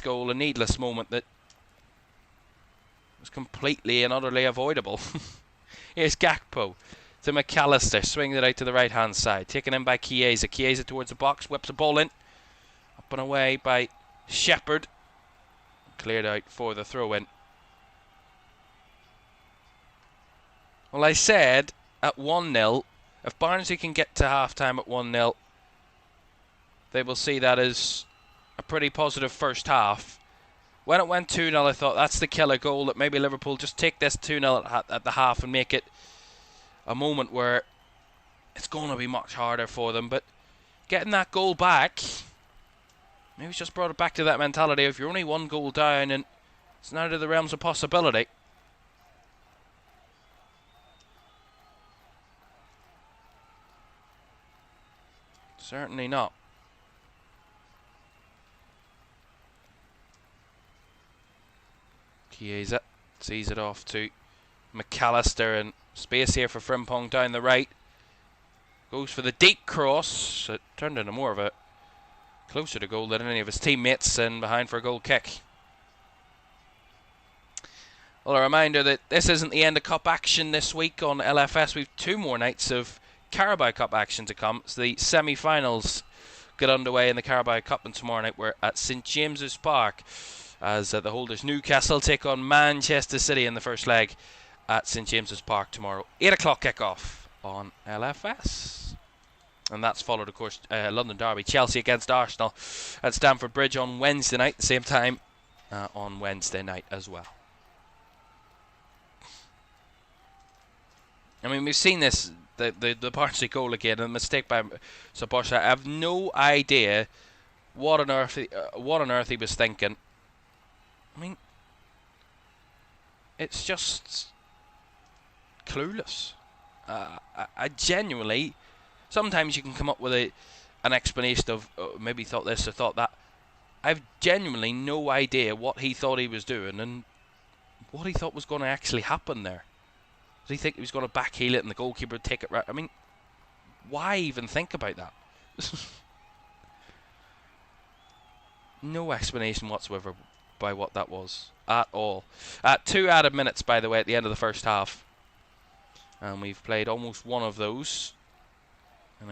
goal, a needless moment that was completely and utterly avoidable. Here's Gakpo to McAllister, swings it out to the right-hand side, taken in by Chiesa. Chiesa towards the box, whips a ball in, up and away by Shepherd, cleared out for the throw-in. Well, I said at 1-0, if Barnsley can get to half-time at 1-0, they will see that as a pretty positive first half. When it went 2-0, I thought that's the killer goal, that maybe Liverpool just take this 2-0 at the half and make it a moment where it's going to be much harder for them. But getting that goal back, maybe it's just brought it back to that mentality of you're only one goal down and it's now to the realms of possibility. Certainly not. Chiesa sees it off to McAllister, and space here for Frimpong down the right. Goes for the deep cross. It turned into more of a closer to goal than any of his teammates, and behind for a goal kick. Well, a reminder that this isn't the end of Cup action this week on LFS. We've 2 more nights of Carabao Cup action to come. It's the semi-finals get underway in the Carabao Cup, and tomorrow night we're at St James's Park as the holders Newcastle take on Manchester City in the first leg at St James's Park tomorrow. 8 o'clock kickoff on LFS. And that's followed, of course, London Derby, Chelsea against Arsenal at Stamford Bridge on Wednesday night, the same time on Wednesday night as well. I mean, we've seen this, the Barnsley goal again, a mistake by Szoboszlai. I have no idea what on earth he was thinking. I mean, it's just clueless. I genuinely, sometimes you can come up with an explanation of maybe thought this or thought that. I've genuinely no idea what he thought he was doing and what he thought was going to actually happen there. Did he think he was going to backheel it and the goalkeeper would take it right? I mean, why even think about that? No explanation whatsoever by what that was at all. 2 added minutes, by the way, at the end of the first half. And we've played almost one of those. And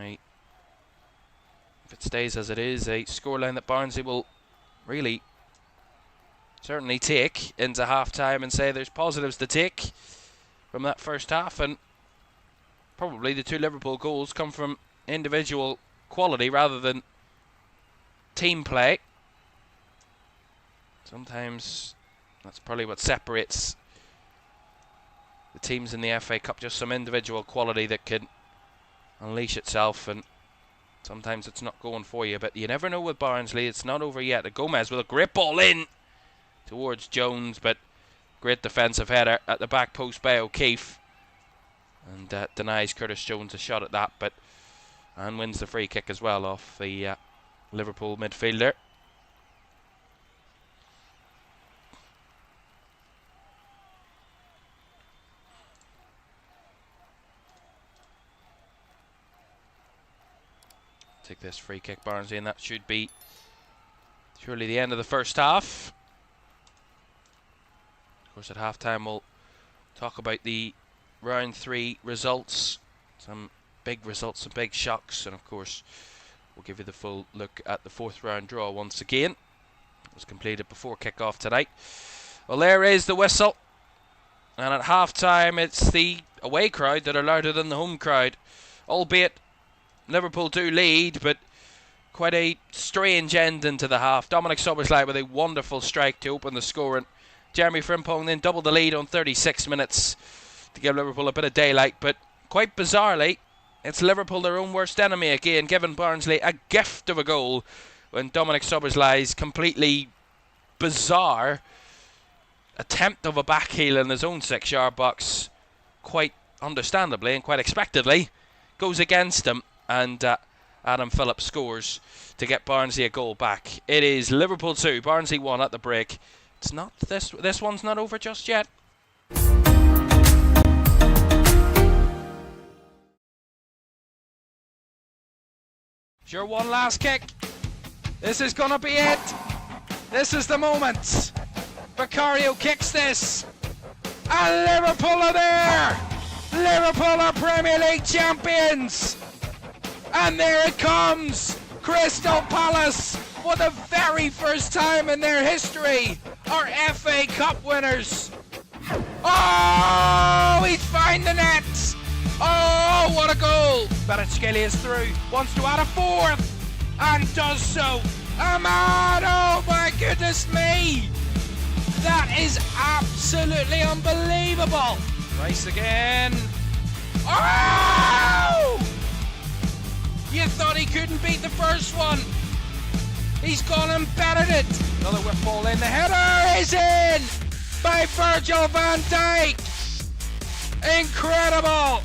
if it stays as it is, a scoreline that Barnsley will really certainly take into half-time and say there's positives to take from that first half, and probably the 2 Liverpool goals come from individual quality rather than team play. Sometimes that's probably what separates the teams in the FA Cup, just some individual quality that can unleash itself, and sometimes it's not going for you. But you never know with Barnsley, it's not over yet. Gomez with a great ball in towards Jones, but great defensive header at the back post by O'Keefe, and denies Curtis Jones a shot at that, and wins the free kick as well off the Liverpool midfielder. Take this free kick, Barnsley, and that should be surely the end of the first half. Of course, at half-time we'll talk about the round 3 results, some big results, some big shocks, and of course we'll give you the full look at the 4th round draw once again. It was completed before kick-off tonight. Well, there is the whistle, and at half-time it's the away crowd that are louder than the home crowd, albeit Liverpool do lead, but quite a strange ending to the half. Dominic Szoboszlai with a wonderful strike to open the score, and Jeremy Frimpong then doubled the lead on 36 minutes to give Liverpool a bit of daylight. But quite bizarrely, it's Liverpool their own worst enemy again, giving Barnsley a gift of a goal when Dominic Szoboszlai's completely bizarre attempt of a backheel in his own 6-yard box, quite understandably and quite expectedly, goes against him, and Adam Phillips scores to get Barnsley a goal back. It is Liverpool 2, Barnsley 1 at the break. It's not this one's not over just yet. Sure, one last kick. This is gonna be it. This is the moment. Vicario kicks this, and Liverpool are there. Liverpool are Premier League champions, and there it comes. Crystal Palace, for the very first time in their history, are FA Cup winners. Oh, he's found the net. Oh, what a goal. Kvaratskhelia is through, wants to add a 4th, and does so. Ahmad, oh my goodness me. That is absolutely unbelievable. Rice again. Oh! You thought he couldn't beat the first one. He's gone and bettered it. Another whip ball in. The header is in by Virgil van Dijk. Incredible.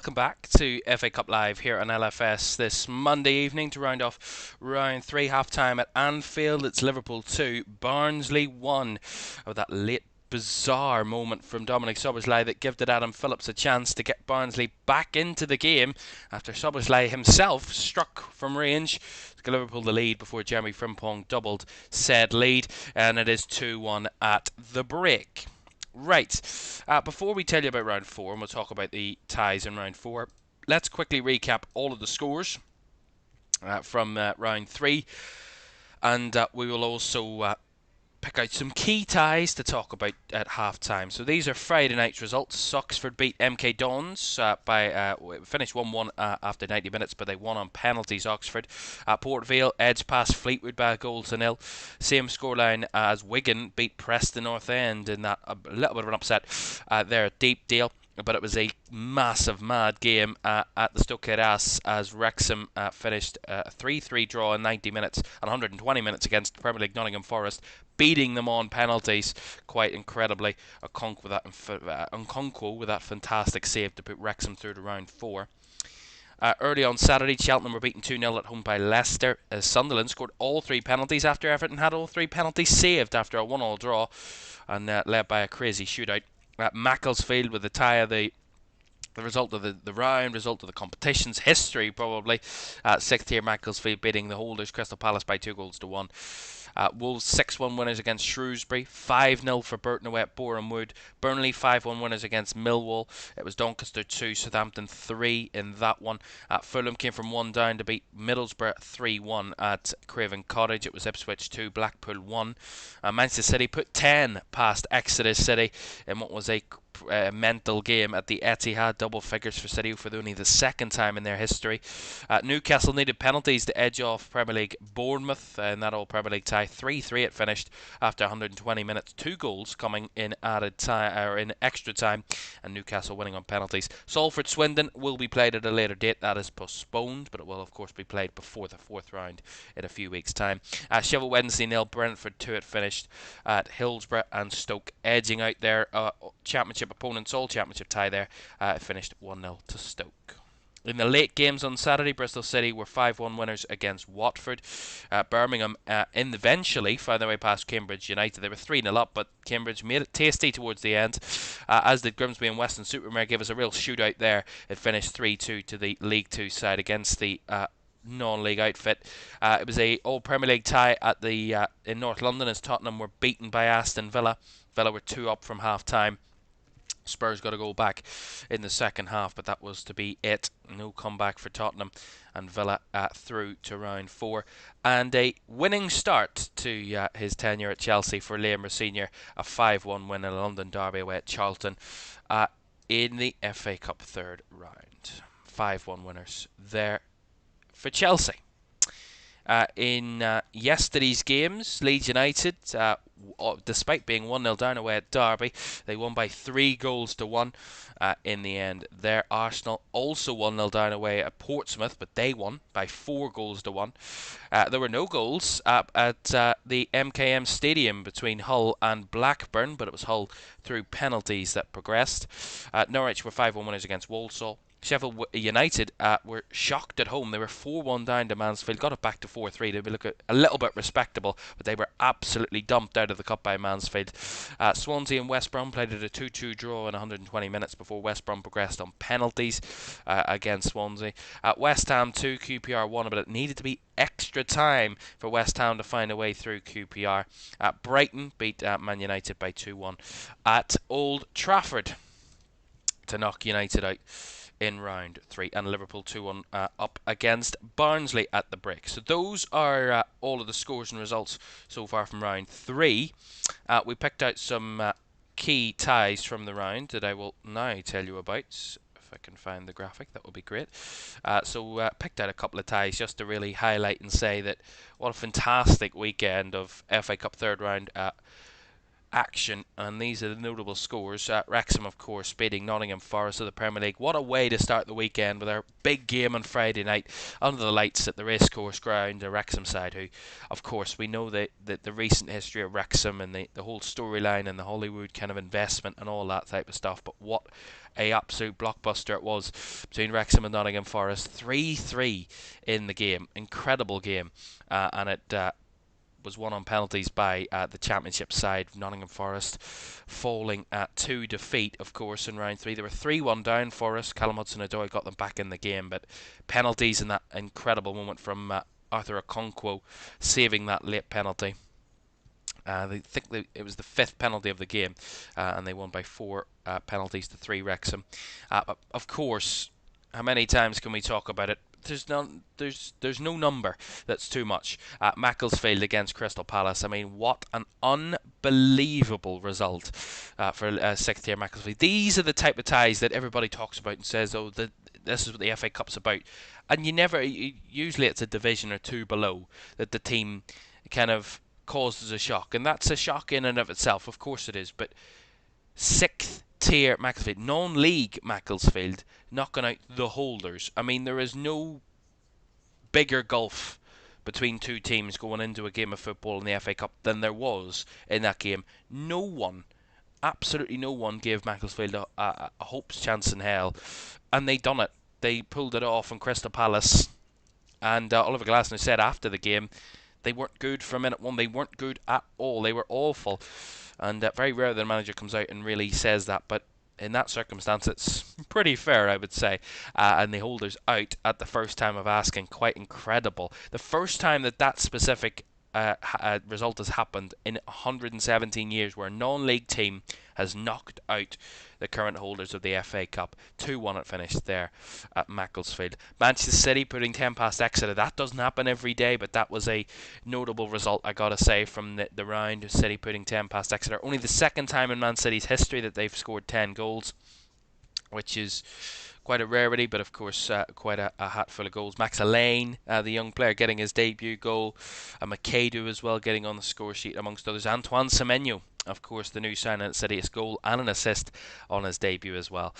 welcome back to FA Cup Live here on LFS this Monday evening to round off round 3 half-time at Anfield. It's Liverpool 2, Barnsley 1. With that late bizarre moment from Dominic Szoboszlai that gave Adam Phillips a chance to get Barnsley back into the game after Szoboszlai himself struck from range to give Liverpool the lead before Jeremy Frimpong doubled said lead, and it is 2-1 at the break. Right, before we tell you about round 4 and we'll talk about the ties in round 4, let's quickly recap all of the scores from round 3, and we will also pick out some key ties to talk about at half-time. So these are Friday night's results. Oxford beat MK Dons by finished 1-1 after 90 minutes, but they won on penalties. Oxford. Port Vale edged past Fleetwood by a goal to nil. Same scoreline as Wigan beat Preston North End in that a little bit of an upset there at Deepdale. But it was a massive, mad game at the Stoke Terrace as Wrexham finished a 3-3 draw in 90 minutes and 120 minutes against Premier League Nottingham Forest, beating them on penalties quite incredibly. Nkunku with that fantastic save to put Wrexham through to round 4. Early on Saturday, Cheltenham were beaten 2-0 at home by Leicester. Sunderland scored all 3 penalties after Everton had all 3 penalties saved after a 1-1 draw and led by a crazy shootout. Macclesfield with the tie of the result of the round, result of the competition's history probably. 6th tier Macclesfield beating the holders Crystal Palace by 2-1. Wolves 6-1 winners against Shrewsbury, 5-0 for Burton away at Boreham Wood. Burnley 5-1 winners against Millwall. It was Doncaster 2, Southampton 3 in that one. Fulham came from 1 down to beat Middlesbrough 3-1 at Craven Cottage. It was Ipswich 2, Blackpool 1. Manchester City put 10 past Exeter City in what was a mental game at the Etihad. Double figures for City for only the 2nd time in their history. Newcastle needed penalties to edge off Premier League Bournemouth in that all Premier League tie. 3-3 it finished after 120 minutes. 2 goals coming in added time or in extra time, and Newcastle winning on penalties. Salford Swindon will be played at a later date. That is postponed, but it will of course be played before the 4th round in a few weeks' time. Sheffield Wednesday 0, Brentford 2 it finished at Hillsborough, and Stoke edging out their championship opponents, all championship tie there. It finished 1-0 to Stoke. In the late games on Saturday, Bristol City were 5-1 winners against Watford. Birmingham eventually found their way past Cambridge United. They were 3-0 up, but Cambridge made it tasty towards the end, as did Grimsby and Western Supermare. Gave us a real shootout there. It finished 3-2 to the League 2 side against the non-league outfit. It was a all Premier League tie at the in North London as Tottenham were beaten by Aston Villa. Villa were 2 up from half-time. Spurs got a goal back in the second half, but that was to be it. No comeback for Tottenham, and Villa through to round 4. And a winning start to his tenure at Chelsea for Liam Senior, a 5-1 win in a London derby away at Charlton in the FA Cup 3rd round. 5-1 winners there for Chelsea. In yesterday's games, Leeds United, despite being 1-0 down away at Derby, they won by 3-1 in the end. There, Arsenal also 1-0 down away at Portsmouth, but they won by 4-1. There were no goals at the MKM Stadium between Hull and Blackburn, but it was Hull through penalties that progressed. Norwich were 5-1 winners against Walsall. Sheffield United were shocked at home. They were 4-1 down to Mansfield, got it back to 4-3 to look a little bit respectable, but they were absolutely dumped out of the cup by Mansfield. Swansea and West Brom played at a 2-2 draw in 120 minutes before West Brom progressed on penalties against Swansea. West Ham 2, QPR 1, but it needed to be extra time for West Ham to find a way through QPR. Brighton beat Man United by 2-1 at Old Trafford to knock United out in round 3, and Liverpool 2-1 up against Barnsley at the break. So those are all of the scores and results so far from round 3. We picked out some key ties from the round that I will now tell you about. If I can find the graphic, that would be great. So picked out a couple of ties just to really highlight and say that what a fantastic weekend of FA Cup 3rd round action, and these are the notable scores. Wrexham, of course, beating Nottingham Forest of the Premier League. What a way to start the weekend with our big game on Friday night under the lights at the racecourse ground. The Wrexham side, who, of course, we know the recent history of Wrexham and the whole storyline and the Hollywood kind of investment and all that type of stuff. But what a absolute blockbuster it was between Wrexham and Nottingham Forest. 3-3 in the game. Incredible game. And it was won on penalties by the Championship side, Nottingham Forest, falling to defeat, of course, in round 3. They were 3-1 down, Forest. Callum Hudson-Odoi got them back in the game, but penalties in that incredible moment from Arthur Okonkwo saving that late penalty. They think it was the 5th penalty of the game, and they won by 4 penalties to 3, Wrexham. Of course, how many times can we talk about it? There's no number that's too much. Macclesfield against Crystal Palace. I mean, what an unbelievable result for 6th tier Macclesfield. These are the type of ties that everybody talks about and says, oh, this is what the FA Cup's about. And usually it's a division or two below that the team kind of causes a shock. And that's a shock in and of itself, of course it is. But 6th tier Macclesfield, non-league Macclesfield, knocking out the holders. I mean, there is no bigger gulf between two teams going into a game of football in the FA Cup than there was in that game. No one, absolutely no one, gave Macclesfield a hope's chance in hell, and they done it. They pulled it off on Crystal Palace, and Oliver Glasner said after the game they weren't good for minute one. They weren't good at all. They were awful. And very rare that a manager comes out and really says that, but in that circumstance it's pretty fair, I would say. And the holders out at the first time of asking, quite incredible. The first time that specific result has happened in 117 years, where a non-league team has knocked out the current holders of the FA Cup. 2-1 it finished there at Macclesfield. Manchester City putting 10 past Exeter. That doesn't happen every day, but that was a notable result, I gotta say, from the round. City putting 10 past Exeter. Only the second time in Man City's history that they've scored 10 goals, which is quite a rarity, but of course quite a hatful of goals. Max Alleyne, the young player, getting his debut goal. Makadu as well getting on the score sheet amongst others. Antoine Semenyo, of course, the new signing at City, his goal and an assist on his debut as well.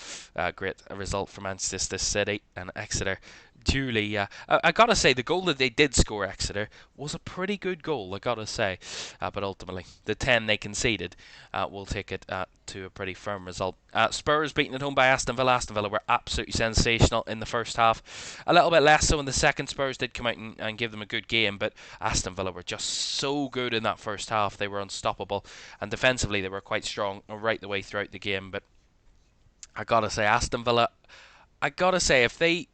Great result for Manchester City and Exeter. Duly, I gotta say, the goal that they did score, Exeter, was a pretty good goal, I gotta say. But ultimately, the 10 they conceded will take it to a pretty firm result. Spurs beaten at home by Aston Villa. Aston Villa were absolutely sensational in the first half. A little bit less so in the second. Spurs did come out and give them a good game, but Aston Villa were just so good in that first half. They were unstoppable, and defensively they were quite strong right the way throughout the game. But I gotta say, Aston Villa, if they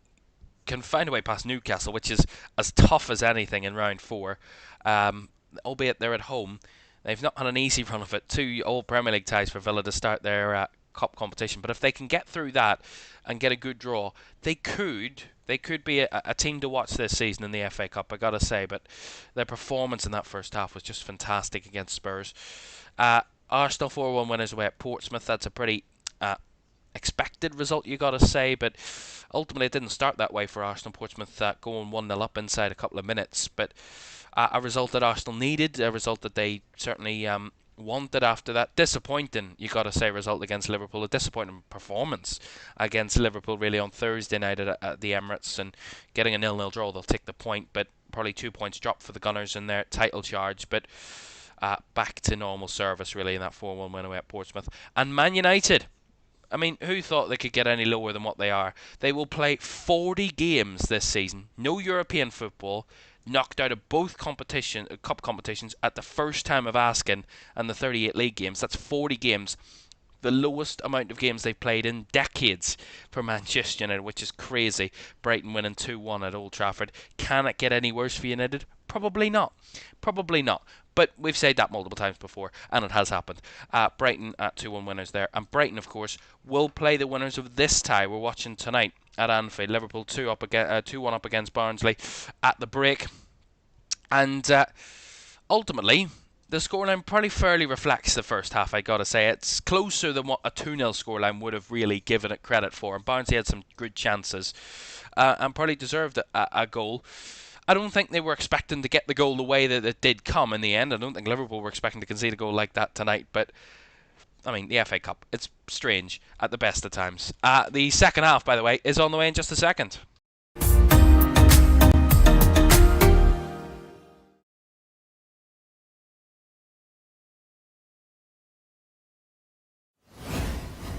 can find a way past Newcastle, which is as tough as anything in round 4, albeit they're at home. They've not had an easy run of it. 2 all Premier League ties for Villa to start their cup competition, but if they can get through that and get a good draw, they could be a team to watch this season in the FA Cup, I gotta say. But their performance in that first half was just fantastic against Spurs. Arsenal 4-1 winners away at Portsmouth. That's a pretty expected result, you gotta say, but ultimately it didn't start that way for Arsenal. Portsmouth going 1-0 up inside a couple of minutes, but a result that Arsenal needed, a result that they certainly wanted after that. Disappointing, you gotta say, result against Liverpool. A disappointing performance against Liverpool, really, on Thursday night at the Emirates, and getting a 0-0 draw, they'll take the point, but probably 2 points dropped for the Gunners in their title charge. But back to normal service, really, in that 4-1 win away at Portsmouth. And Man United, I mean, who thought they could get any lower than what they are? They will play 40 games this season. No European football. Knocked out of both cup competitions at the first time of asking, and the 38 league games. That's 40 games. The lowest amount of games they've played in decades for Manchester United, which is crazy. Brighton winning 2-1 at Old Trafford. Can it get any worse for United? Probably not. Probably not. But we've said that multiple times before, and it has happened. Brighton at 2-1 winners there. And Brighton, of course, will play the winners of this tie we're watching tonight at Anfield. Liverpool 2-1 up against Barnsley at the break. And ultimately, the scoreline probably fairly reflects the first half, I gotta say. It's closer than what a 2-0 scoreline would have really given it credit for. And Barnsley had some good chances and probably deserved a goal. I don't think they were expecting to get the goal the way that it did come in the end. I don't think Liverpool were expecting to concede a goal like that tonight, but I mean, the FA Cup, it's strange at the best of times. The second half, by the way, is on the way in just a second.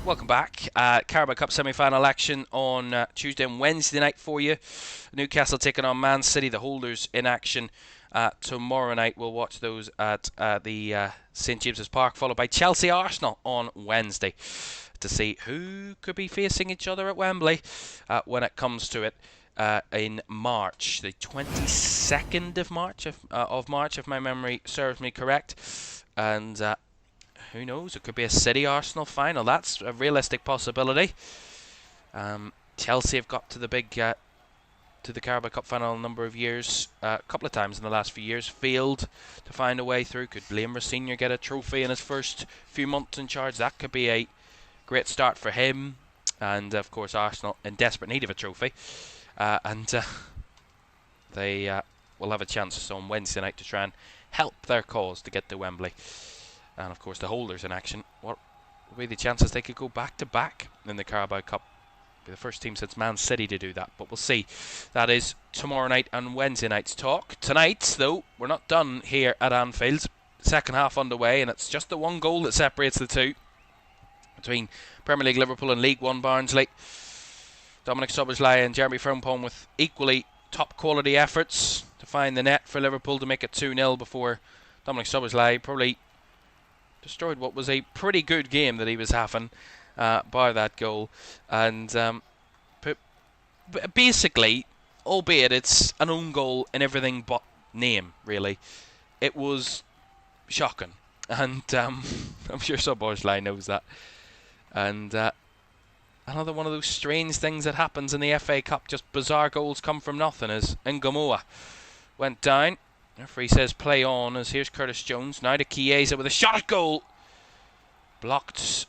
Welcome back. Carabao Cup semi-final action on Tuesday and Wednesday night for you. Newcastle taking on Man City, the holders in action tomorrow night. We'll watch those at the St James's Park, followed by Chelsea Arsenal on Wednesday to see who could be facing each other at Wembley when it comes to it in March, the 22nd of March, if my memory serves me correct, and who knows? It could be a City-Arsenal final. That's a realistic possibility. Chelsea have got to the big, to the Carabao Cup final a number of years, a couple of times in the last few years. Failed to find a way through. Could Liam Senior get a trophy in his first few months in charge? That could be a great start for him. And of course, Arsenal in desperate need of a trophy, and they will have a chance on Wednesday night to try and help their cause to get to Wembley. And of course the holders in action. What would be the chances they could go back to back in the Carabao Cup? Be the first team since Man City to do that, but we'll see. That is tomorrow night and Wednesday night's talk. Tonight, though, we're not done here at Anfield. Second half underway, and it's just the one goal that separates the two between Premier League Liverpool and League One Barnsley. Dominic Szoboszlai and Jeremy Frimpong with equally top quality efforts to find the net for Liverpool to make it 2-0 before Dominic Szoboszlai probably destroyed what was a pretty good game that he was having by that goal. And basically, albeit it's an own goal in everything but name, really, it was shocking. And I'm sure Szoboszlai knows that. And another one of those strange things that happens in the FA Cup, just bizarre goals come from nothing, as Ngamoa went down. Referee says play on, as here's Curtis Jones. Now to Chiesa with a shot at goal. Blocked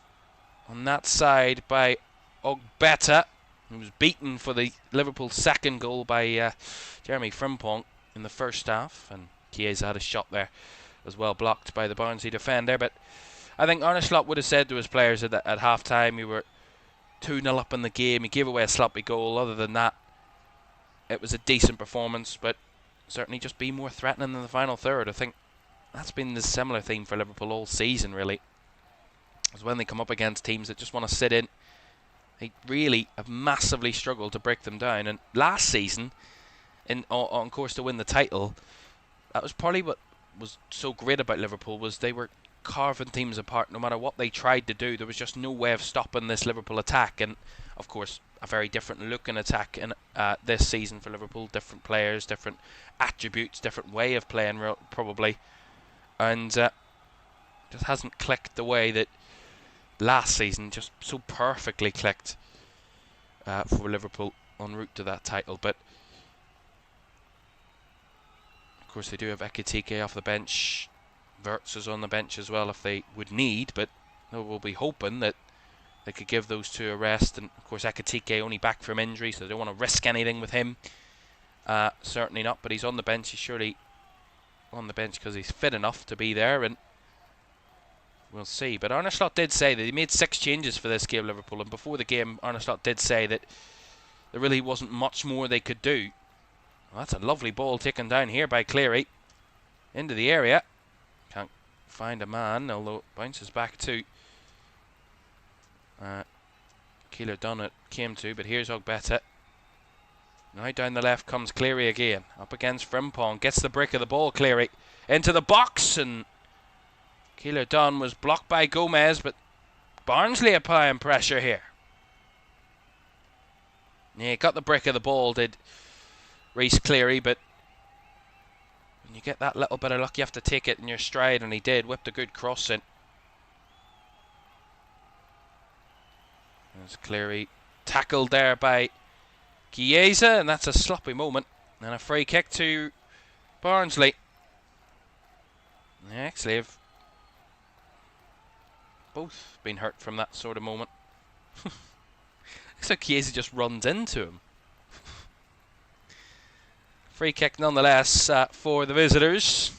on that side by Ogbeta, who was beaten for the Liverpool second goal by Jeremy Frimpong in the first half. And Chiesa had a shot there as well, blocked by the Barnsley defender. But I think Arne Slot would have said to his players at half-time, you were 2-0 up in the game, you gave away a sloppy goal. Other than that, it was a decent performance, but certainly just be more threatening in the final third. I think that's been the similar theme for Liverpool all season, really. Is when they come up against teams that just want to sit in, they really have massively struggled to break them down. And last season, on course to win the title, that was probably what was so great about Liverpool, was they were carving teams apart no matter what they tried to do. There was just no way of stopping this Liverpool attack. And of course, a very different looking attack in this season for Liverpool. Different players, different attributes, different way of playing probably, and just hasn't clicked the way that last season just so perfectly clicked for Liverpool en route to that title. But of course they do have Ekitike off the bench. Wirtz is on the bench as well if they would need, but they will be hoping that they could give those two a rest. And of course Ekitike only back from injury, so they don't want to risk anything with him. Certainly not, but he's on the bench. He's surely on the bench because he's fit enough to be there, and we'll see. But Arne Slot did say that he made 6 changes for this game, Liverpool, and before the game Arne Slot did say that there really wasn't much more they could do. Well, that's a lovely ball taken down here by Cleary into the area. Can't find a man, although it bounces back to Keeler Dunn it came to, but here's Ogbeta. Now down the left comes Cleary again, up against Frimpong, gets the break of the ball. Cleary into the box, and Keeler Dunn was blocked by Gomez, but Barnsley applying pressure here. Yeah, got the break of the ball, did Reece Cleary, but when you get that little bit of luck, you have to take it in your stride, and he did. Whipped a good cross in. There's Cleary tackled there by Chiesa, and that's a sloppy moment. And a free kick to Barnsley. Actually, they've both been hurt from that sort of moment. Looks like Chiesa just runs into him. Free kick nonetheless for the visitors.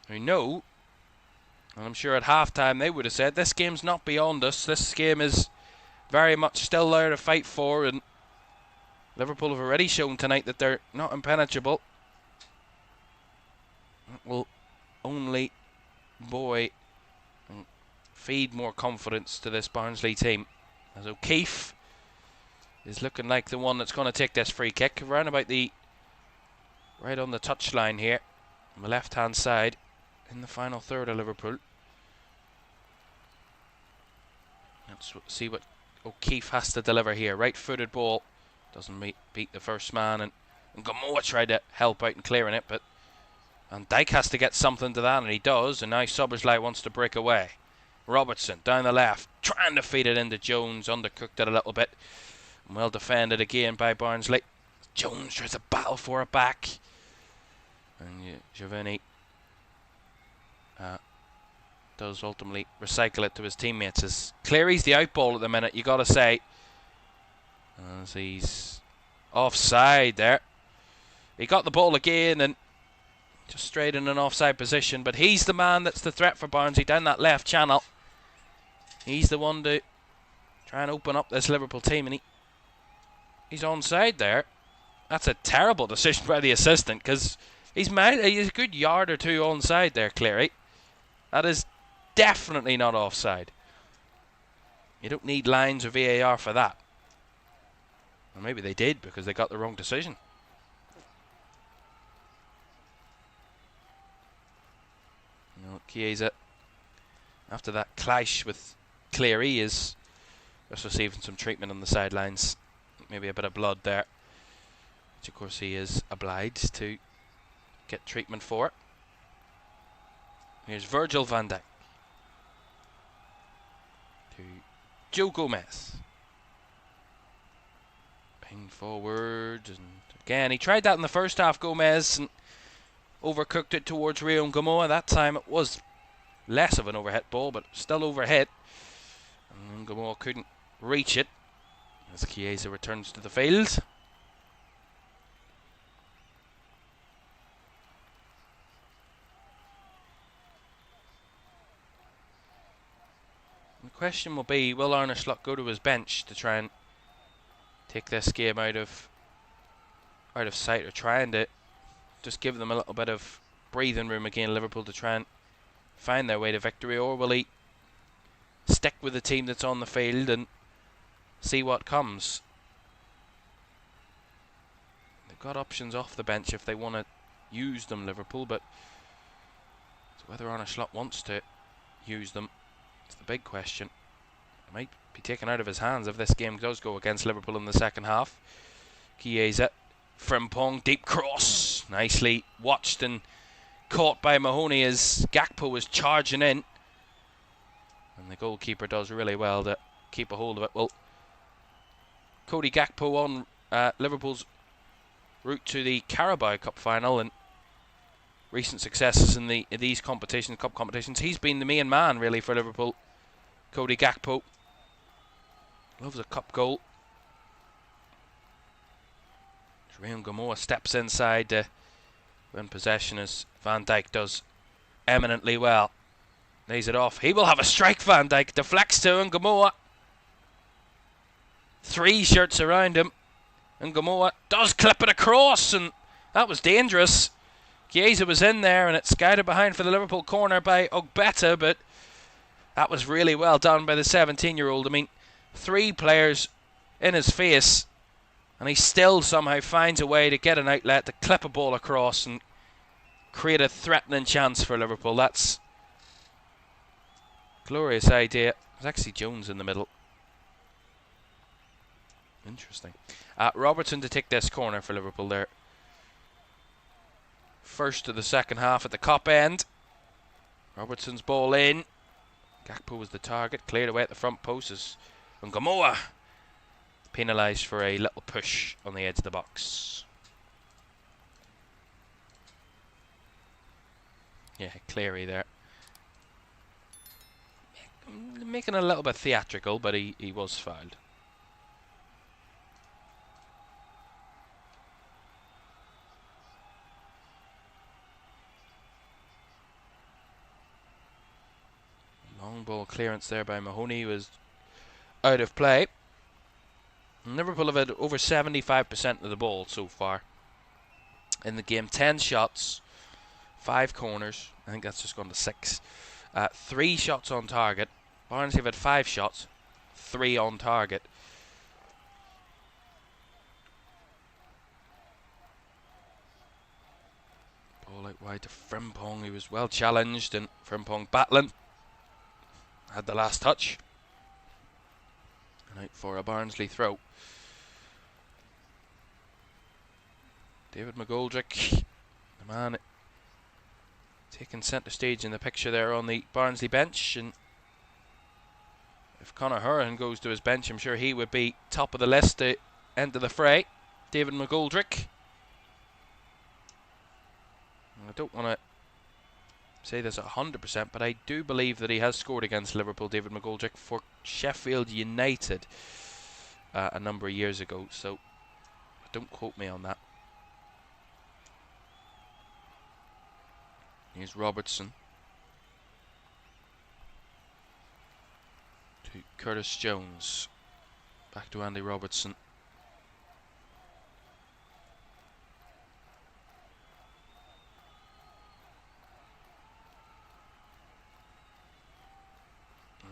We know, and I'm sure at half-time they would have said, this game's not beyond us. This game is very much still there to fight for, and Liverpool have already shown tonight that they're not impenetrable. That will only buoy and feed more confidence to this Barnsley team, as O'Keefe is looking like the one that's going to take this free kick around about right on the touchline here on the left-hand side in the final third of Liverpool. Let's see what O'Keefe has to deliver here. Right-footed ball, doesn't beat the first man, and Gamoa tried to help out in clearing it, but Van Dijk has to get something to that, and he does, and now Szoboszlai wants to break away. Robertson down the left, trying to feed it into Jones, undercooked it a little bit. Well defended again by Barnsley. Jones tries to battle for it back, and Giovanni does ultimately recycle it to his teammates. As Cleary's the outball at the minute, you got to say, as he's offside there. He got the ball again and just straight in an offside position, but he's the man that's the threat for Barnsley down that left channel. He's the one to try and open up this Liverpool team, and he's onside there. That's a terrible decision by the assistant, because he's a good yard or two onside there, Cleary. That is definitely not offside. You don't need lines or VAR for that. Or maybe they did, because they got the wrong decision. Chiesa, after that clash with Cleary, is just receiving some treatment on the sidelines. Maybe a bit of blood there, which of course he is obliged to get treatment for. Here's Virgil van Dijk to Joe Gomez. Ping forward, and again he tried that in the first half, Gomez, and overcooked it towards Rio Gamoa. That time it was less of an overhit ball, but still overhit, and Gamoa couldn't reach it as Chiesa returns to the field. The question will be, will Arne Slot go to his bench to try and take this game out of sight, or trying to just give them a little bit of breathing room again, Liverpool, to try and find their way to victory? Or will he stick with the team that's on the field and see what comes? They've got options off the bench if they want to use them, Liverpool, but it's whether Arne Slot wants to use them. It's the big question. It might be taken out of his hands if this game does go against Liverpool in the second half. Chiesa, Frimpong, deep cross, nicely watched and caught by Mahoney as Gakpo was charging in, and the goalkeeper does really well to keep a hold of it. Well, Cody Gakpo on Liverpool's route to the Carabao Cup final and recent successes in these cup competitions. He's been the main man really for Liverpool. Cody Gakpo loves a cup goal. Rio Gamoa steps inside to win possession, as Van Dijk does eminently well. Lays it off. He will have a strike, Van Dijk. Deflects to Gamoa. Three shirts around him. And Gamoa does clip it across, and that was dangerous. Chiesa was in there, and it's guided behind for the Liverpool corner by Ogbeta, but that was really well done by the 17-year-old. I mean, three players in his face, and he still somehow finds a way to get an outlet, to clip a ball across and create a threatening chance for Liverpool. That's a glorious idea. There's actually Jones in the middle. Interesting. Robertson to take this corner for Liverpool there. First of the second half at the Kop end. Robertson's ball in. Gakpo was the target, cleared away at the front post, and Gamoa penalised for a little push on the edge of the box. Yeah, Cleary there. Making it a little bit theatrical, but he was fouled. Long ball clearance there by Mahoney was out of play. And Liverpool have had over 75% of the ball so far in the game. 10 shots, 5 corners. I think that's just gone to 6. 3 shots on target. Barnsley have had 5 shots, 3 on target. Ball out wide to Frimpong, who was well challenged, and Frimpong battling. Had the last touch. And out for a Barnsley throw. David McGoldrick, the man taking centre stage in the picture there on the Barnsley bench. And if Conor Horan goes to his bench, I'm sure he would be top of the list to enter the fray. David McGoldrick. I don't want to say this 100%, but I do believe that he has scored against Liverpool, David McGoldrick, for Sheffield United a number of years ago. So don't quote me on that. Here's Robertson to Curtis Jones. Back to Andy Robertson.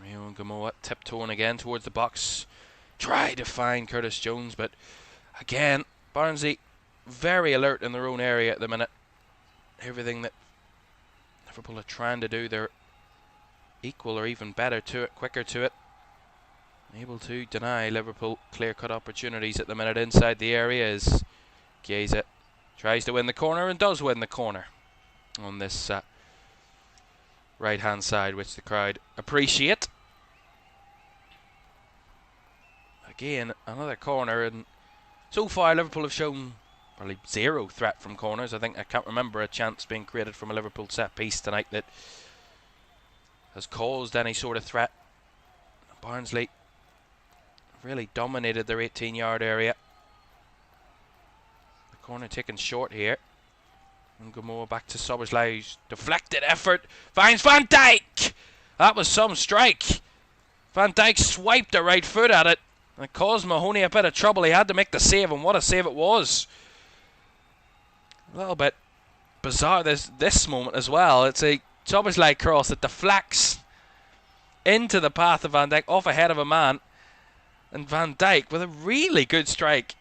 Rio Gamoa tiptoeing again towards the box. Try to find Curtis Jones, but again, Barnsley very alert in their own area at the minute. Everything that Liverpool are trying to do, they're equal or even better to it, quicker to it. Able to deny Liverpool clear-cut opportunities at the minute inside the area as Chiesa tries to win the corner and does win the corner on this right-hand side, which the crowd appreciate. Again, another corner, and so far Liverpool have shown probably zero threat from corners. I can't remember a chance being created from a Liverpool set piece tonight that has caused any sort of threat. Barnsley really dominated their 18-yard area. The corner taken short here. And Gamoa back to Szoboszlai. Deflected effort. Finds Van Dijk. That was some strike. Van Dijk swiped the right foot at it. And it caused Mahoney a bit of trouble. He had to make the save, and what a save it was. A little bit bizarre this moment as well. It's a Szoboszlai cross that deflects into the path of Van Dijk, off ahead of a man, and Van Dijk with a really good strike,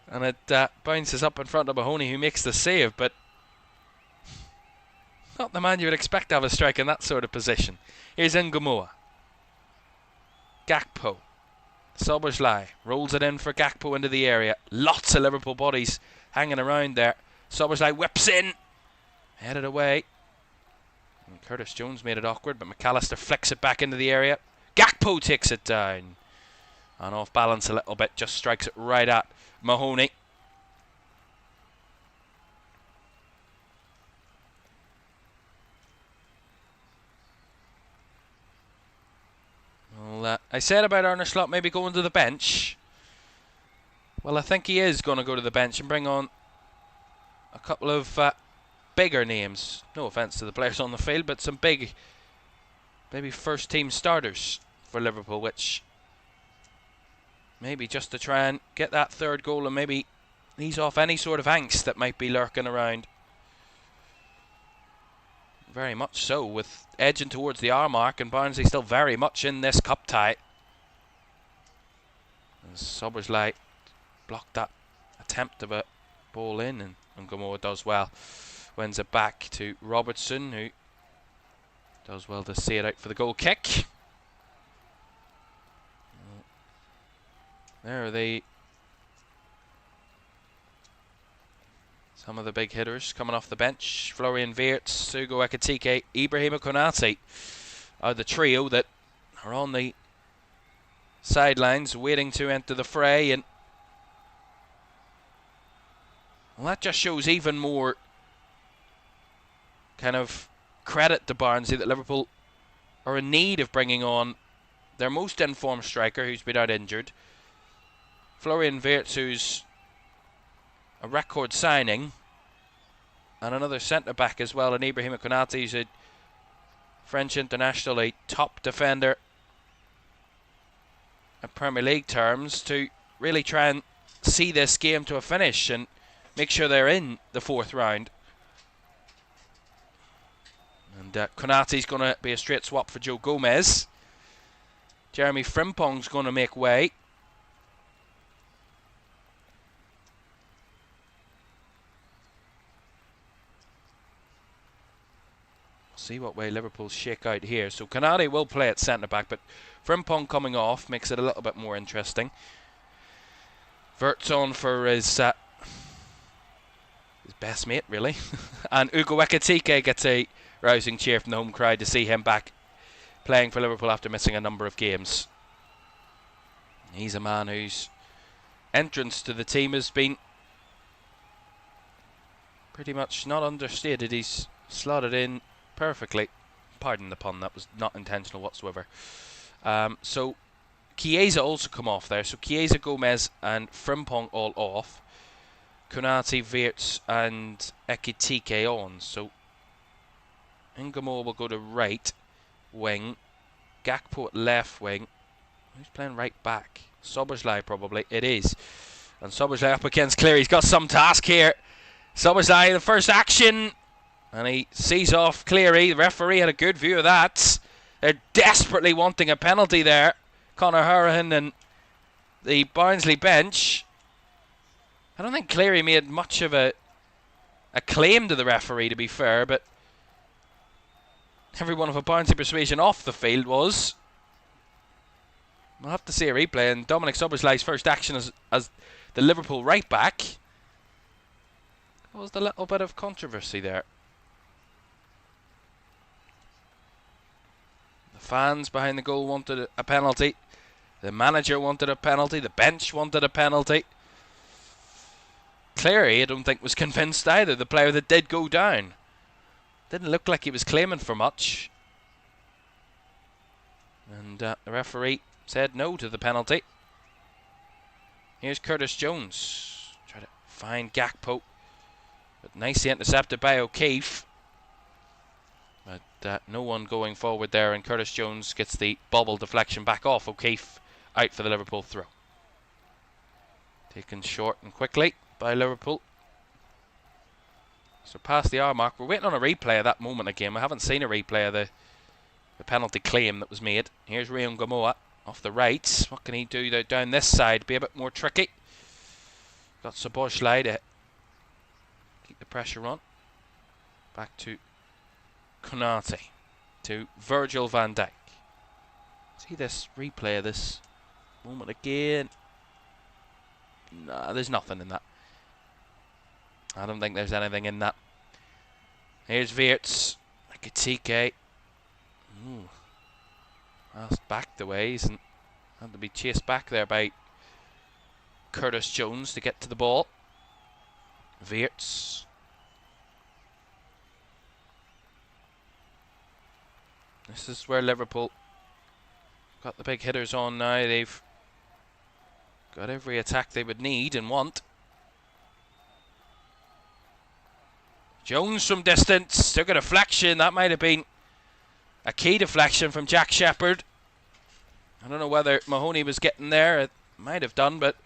and it bounces up in front of Mahoney, who makes the save, but not the man you would expect to have a strike in that sort of position. Here's Ngamoa. Gakpo. Szoboszlai rolls it in for Gakpo into the area. Lots of Liverpool bodies hanging around there. Szoboszlai whips in, headed away. And Curtis Jones made it awkward, but McAllister flicks it back into the area. Gakpo takes it down. And off balance a little bit, just strikes it right at Mahoney. Well, I said about Arne Slot maybe going to the bench. Well, I think he is going to go to the bench and bring on a couple of bigger names. No offence to the players on the field, but some big, maybe first team starters for Liverpool, which maybe just to try and get that third goal and maybe ease off any sort of angst that might be lurking around. Very much so, with edging towards the hour mark, and Barnsley still very much in this cup tie. Szoboszlai blocked that attempt of a ball in, and Gamoa does well. Wins it back to Robertson, who does well to see it out for the goal kick. There are some of the big hitters coming off the bench. Florian Wirtz, Sugo Ekitike, Ibrahima Konate are the trio that are on the sidelines waiting to enter the fray, and well, that just shows even more kind of credit to Barnsley that Liverpool are in need of bringing on their most informed striker, who's been out injured. Florian Wirtz, who's a record signing, and another centre-back as well, and Ibrahima Konate, who's French international, a top defender in Premier League terms, to really try and see this game to a finish and make sure they're in the 4th round. And Konaté's going to be a straight swap for Joe Gomez. Jeremy Frimpong's going to make way. See what way Liverpool shake out here. So Konaté will play at centre-back, but Frimpong coming off makes it a little bit more interesting. Wirtz on for his best mate, really. And Ugo Ekitike gets a rousing cheer from the home crowd to see him back playing for Liverpool after missing a number of games. He's a man whose entrance to the team has been pretty much not understated. He's slotted in perfectly. Pardon the pun, that was not intentional whatsoever. So Chiesa also come off there. So Chiesa, Gomez and Frimpong all off. Konaté, Wirtz and Ekitike on. So Ngamo will go to right wing. Gakpo at left wing. Who's playing right back? Szoboszlai probably. It is. And Szoboszlai up against Cleary. He's got some task here. Szoboszlai in the first action. And he sees off Cleary. The referee had a good view of that. They're desperately wanting a penalty there. Conor Hourihane and the Barnsley bench. I don't think Cleary made much of a claim to the referee, to be fair, but everyone of a Barnsley persuasion off the field was. We'll have to see a replay. And Dominic Szoboszlai's first action as the Liverpool right back caused a little bit of controversy there. The fans behind the goal wanted a penalty. The manager wanted a penalty. The bench wanted a penalty. Cleary, I don't think, was convinced either. The player that did go down didn't look like he was claiming for much. And the referee said no to the penalty. Here's Curtis Jones. Try to find Gakpo. But nicely intercepted by O'Keefe. But no one going forward there. And Curtis Jones gets the bobble deflection back off O'Keefe. Out for the Liverpool throw. Taken short and quickly by Liverpool. So past the hour mark. We're waiting on a replay of that moment again. We haven't seen a replay of the penalty claim that was made. Here's Rayon Gamoa off the right. What can he do down this side? Be a bit more tricky. Got Szoboszlai to keep the pressure on. Back to Konaté. To Virgil van Dijk. See this replay of this moment again. Nah, there's nothing in that. I don't think there's anything in that. Here's Wirtz. Ekitike. Passed back the ways and had to be chased back there by Curtis Jones to get to the ball. Wirtz. This is where Liverpool got the big hitters on now. They've got every attack they would need and want. Jones from distance took a deflection. That might have been a key deflection from Jack Shepherd. I don't know whether Mahoney was getting there. It might have done, but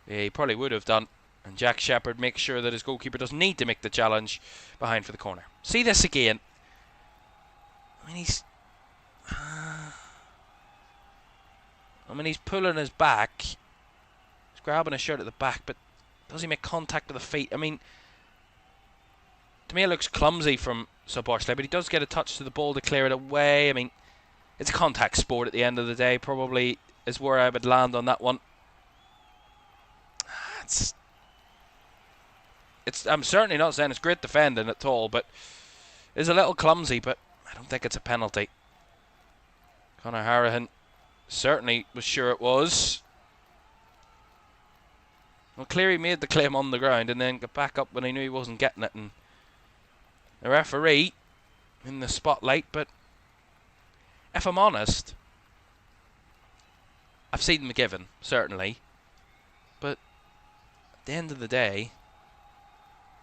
yeah, he probably would have done. And Jack Shepherd makes sure that his goalkeeper doesn't need to make the challenge behind for the corner. See this again. I mean, he's pulling his back. He's grabbing his shirt at the back, but does he make contact with the feet? I mean, to me it looks clumsy from Szoboszlai, but he does get a touch to the ball to clear it away. I mean, it's a contact sport at the end of the day. Probably is where I would land on that one. I'm certainly not saying it's great defending at all, but it's a little clumsy, but I don't think it's a penalty. Conor Hourihane certainly was sure it was. Well, Cleary made the claim on the ground and then got back up when he knew he wasn't getting it. And the referee in the spotlight, but if I'm honest, I've seen them given, certainly. But at the end of the day,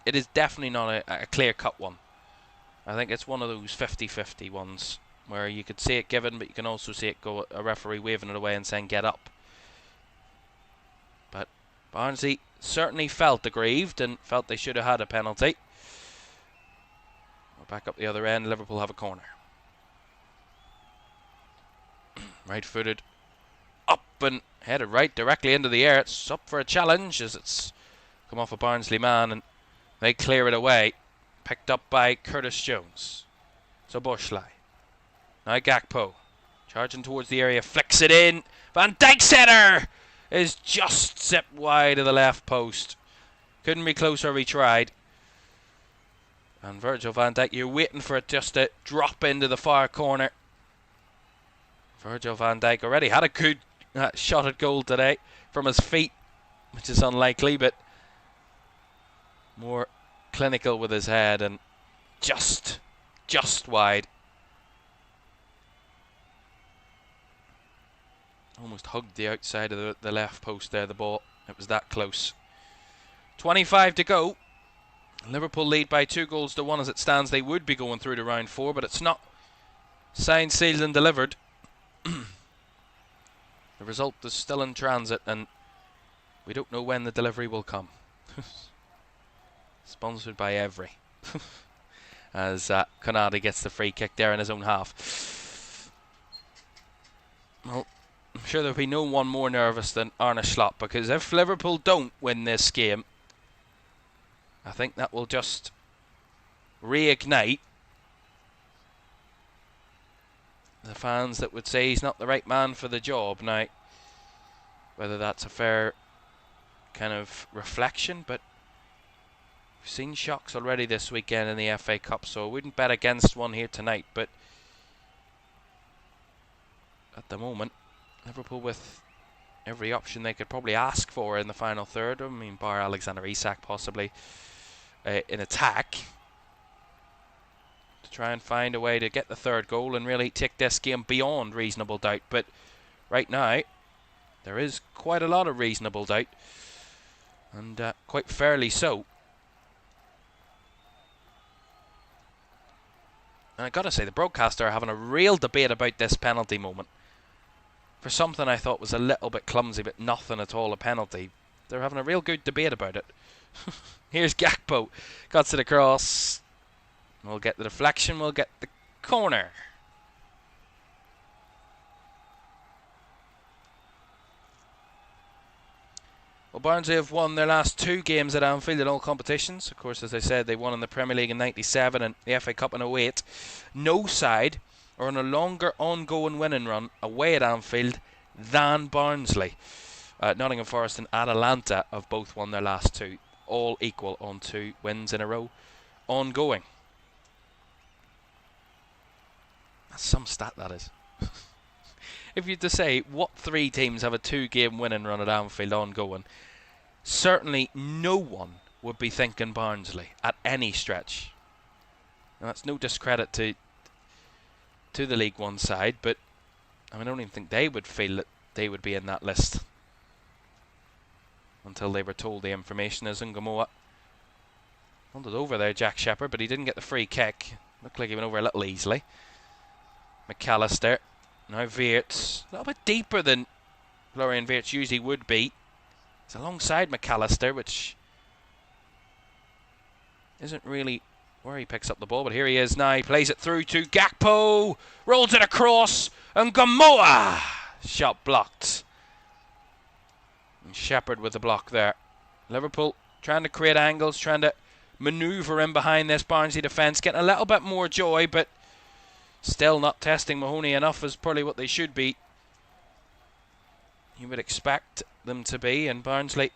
it is definitely not a clear-cut one. I think it's one of those 50-50 ones where you could see it given, but you can also see it go, a referee waving it away and saying get up. But Barnsley certainly felt aggrieved and felt they should have had a penalty. We're back up the other end. Liverpool have a corner. Right-footed, up and headed right directly into the air. It's up for a challenge as it's come off a Barnsley man and they clear it away. Picked up by Curtis Jones. Szoboszlai. Now Gakpo. Charging towards the area, flicks it in. Van Dijk's header is just zipped wide of the left post. Couldn't be closer if he tried. And Virgil van Dijk, you're waiting for it just to drop into the far corner. Virgil van Dijk already had a good shot at goal today from his feet, which is unlikely, but more clinical with his head and just wide. Almost hugged the outside of the left post there, the ball. It was that close. 25 to go. Liverpool lead by 2-1 as it stands. They would be going through to round 4, but it's not signed, sealed and delivered. The result is still in transit and we don't know when the delivery will come. Sponsored by Every. As Konate gets the free kick there in his own half. Well, I'm sure there'll be no one more nervous than Arne Slot, because if Liverpool don't win this game, I think that will just reignite the fans that would say he's not the right man for the job. Now, whether that's a fair kind of reflection, but we've seen shocks already this weekend in the FA Cup, so I wouldn't bet against one here tonight. But at the moment, Liverpool with every option they could probably ask for in the final third. I mean, bar Alexander Isak possibly in attack, to try and find a way to get the third goal and really take this game beyond reasonable doubt. But right now, there is quite a lot of reasonable doubt, and quite fairly so. And I gotta say, the broadcaster are having a real debate about this penalty moment. For something I thought was a little bit clumsy, but nothing at all a penalty, they're having a real good debate about it. Here's Gakpo, cuts it across. We'll get the deflection, we'll get the corner. Well, Barnsley have won their last 2 games at Anfield in all competitions. Of course, as I said, they won in the Premier League in '97 and the FA Cup in '08. No side are on a longer ongoing winning run away at Anfield than Barnsley. Nottingham Forest and Atalanta have both won their last 2, all equal on 2 wins in a row ongoing. That's some stat, that is. If you had to say what 3 teams have a 2-game winning run at Anfield ongoing, certainly no one would be thinking Barnsley at any stretch. And that's no discredit to the League One side, but I don't even think they would feel that they would be in that list until they were told the information. As Ngamoa wanted over there, Jack Shepherd, but he didn't get the free kick. Looked like he went over a little easily. McAllister. Now Wirtz, a little bit deeper than Florian Wirtz usually would be. It's alongside McAllister, which isn't really where he picks up the ball, but here he is now. He plays it through to Gakpo, rolls it across, and Ngamoa! Shot blocked. And Shepherd with the block there. Liverpool trying to create angles, trying to manoeuvre in behind this Barnsley defence, getting a little bit more joy, but still not testing Mahoney enough as probably what they should be. You would expect them to be, and Barnsley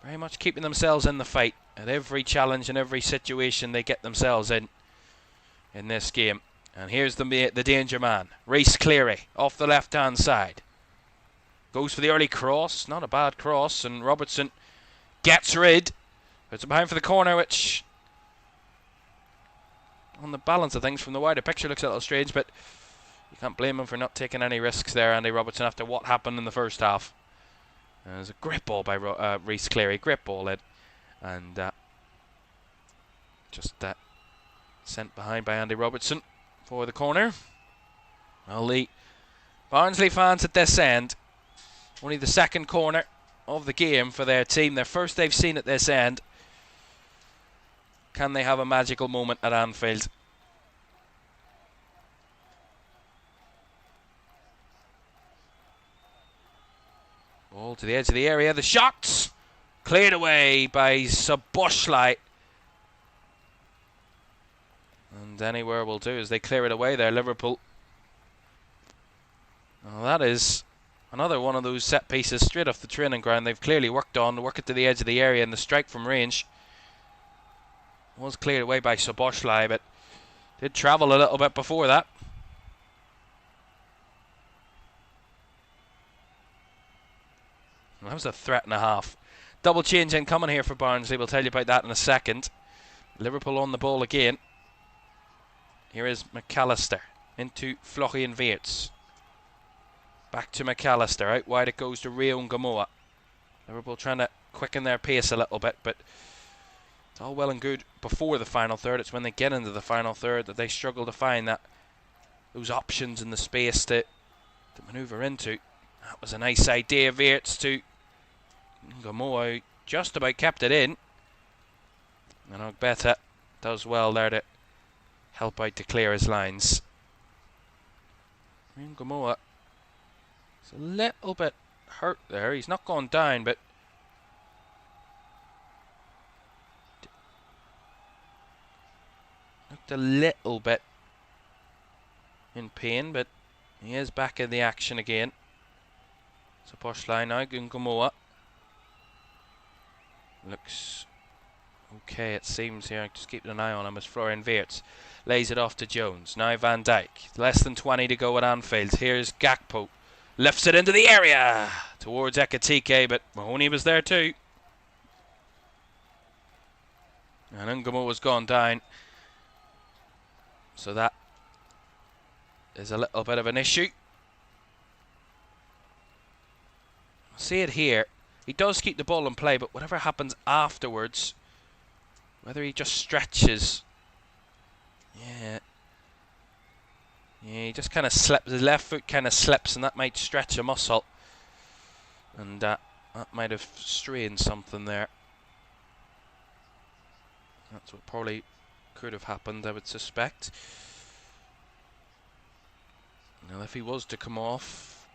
very much keeping themselves in the fight at every challenge and every situation they get themselves in this game. And here's the danger man, Rhys Cleary, off the left-hand side. Goes for the early cross, not a bad cross, and Robertson gets rid. Puts it behind for the corner, which, on the balance of things from the wider picture, looks a little strange, but you can't blame him for not taking any risks there, Andy Robertson, after what happened in the first half. There's a great ball by Rhys Cleary, great ball in, and just Sent behind by Andy Robertson for the corner. Well, the Barnsley fans at this end, only the second corner of the game for their team. Their first they've seen at this end. Can they have a magical moment at Anfield? Ball to the edge of the area. The shots cleared away by Szoboszlai. And anywhere will do as they clear it away there, Liverpool. Well, that is another one of those set pieces straight off the training ground they've clearly worked on, work it to the edge of the area, and the strike from range was cleared away by Szoboszlai, but did travel a little bit before that. That was a threat and a half. Double change incoming here for Barnsley. We'll tell you about that in a second. Liverpool on the ball again. Here is McAllister into Florian Wirtz. Back to McAllister. Out wide it goes to Rio Ngamoa. Liverpool trying to quicken their pace a little bit, but it's all well and good before the final third. It's when they get into the final third that they struggle to find those options in the space to manoeuvre into. That was a nice idea, Wirtz to Ngamoa, who just about kept it in. And Ogbeta does well there to help out to clear his lines. Ngamoa is a little bit hurt there. He's not gone down, but looked a little bit in pain, but he is back in the action again. Szoboszlai now, Ngamoa. Looks okay, it seems here. Just keeping an eye on him as Florian Wirtz lays it off to Jones. Now Van Dijk. Less than 20 to go at Anfield. Here's Gakpo. Lifts it into the area towards Ekitike, but Mahoney was there too. And Ngamoa was gone down. So that is a little bit of an issue. See it here. He does keep the ball in play, but whatever happens afterwards, whether he just stretches, yeah, he just kind of slips. His left foot kind of slips, and that might stretch a muscle, and that might have strained something there. That's what probably could have happened, I would suspect. Now, if he was to come off,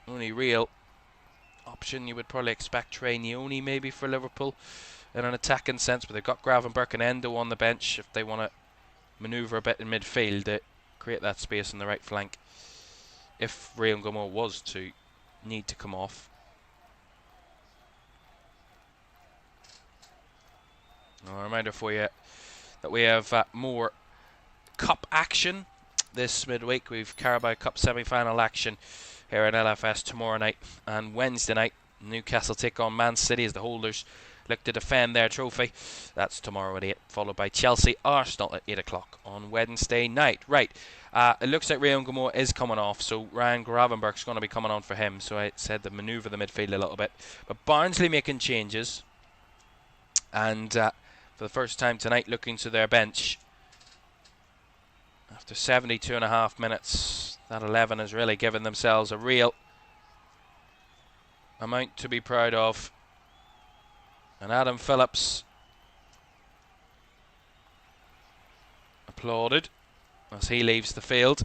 only real option you would probably expect Trey Nioni maybe for Liverpool in an attacking sense, but they've got Gravenberch and Endo on the bench if they want to manoeuvre a bit in midfield to create that space on the right flank if Rio Ngamoa was to need to come off. A reminder for you that we have more cup action this midweek. We've Carabao Cup semi-final action here in LFS tomorrow night, and Wednesday night Newcastle take on Man City as the holders look to defend their trophy. That's tomorrow at 8, followed by Chelsea Arsenal at 8 o'clock on Wednesday night. Right, it looks like Rio Ngamoa is coming off, so Ryan Gravenberch's going to be coming on for him, so I said to manoeuvre the midfield a little bit. But Barnsley making changes, and for the first time tonight looking to their bench. After 72.5 minutes, that 11 has really given themselves a real amount to be proud of. And Adam Phillips applauded as he leaves the field.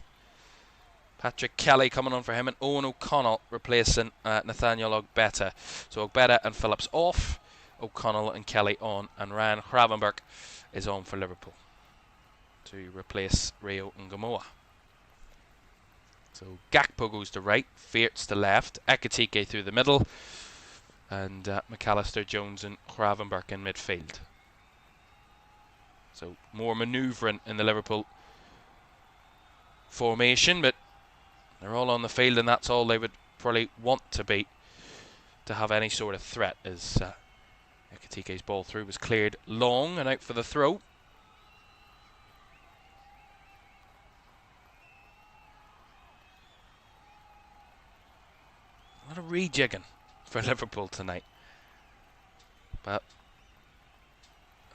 Patrick Kelly coming on for him, and Owen O'Connell replacing Nathaniel Ogbeta. So Ogbeta and Phillips off, O'Connell and Kelly on, and Ryan Gravenberch is on for Liverpool to replace Rio Ngamoa. So Gakpo goes to right, Wirtz to left, Ekitike through the middle, and McAllister, Jones and Gravenberch in midfield. So more manoeuvring in the Liverpool formation, but they're all on the field, and that's all they would probably want to be to have any sort of threat, as Ekitike's ball through was cleared long and out for the throw. A lot of rejigging for Liverpool tonight, but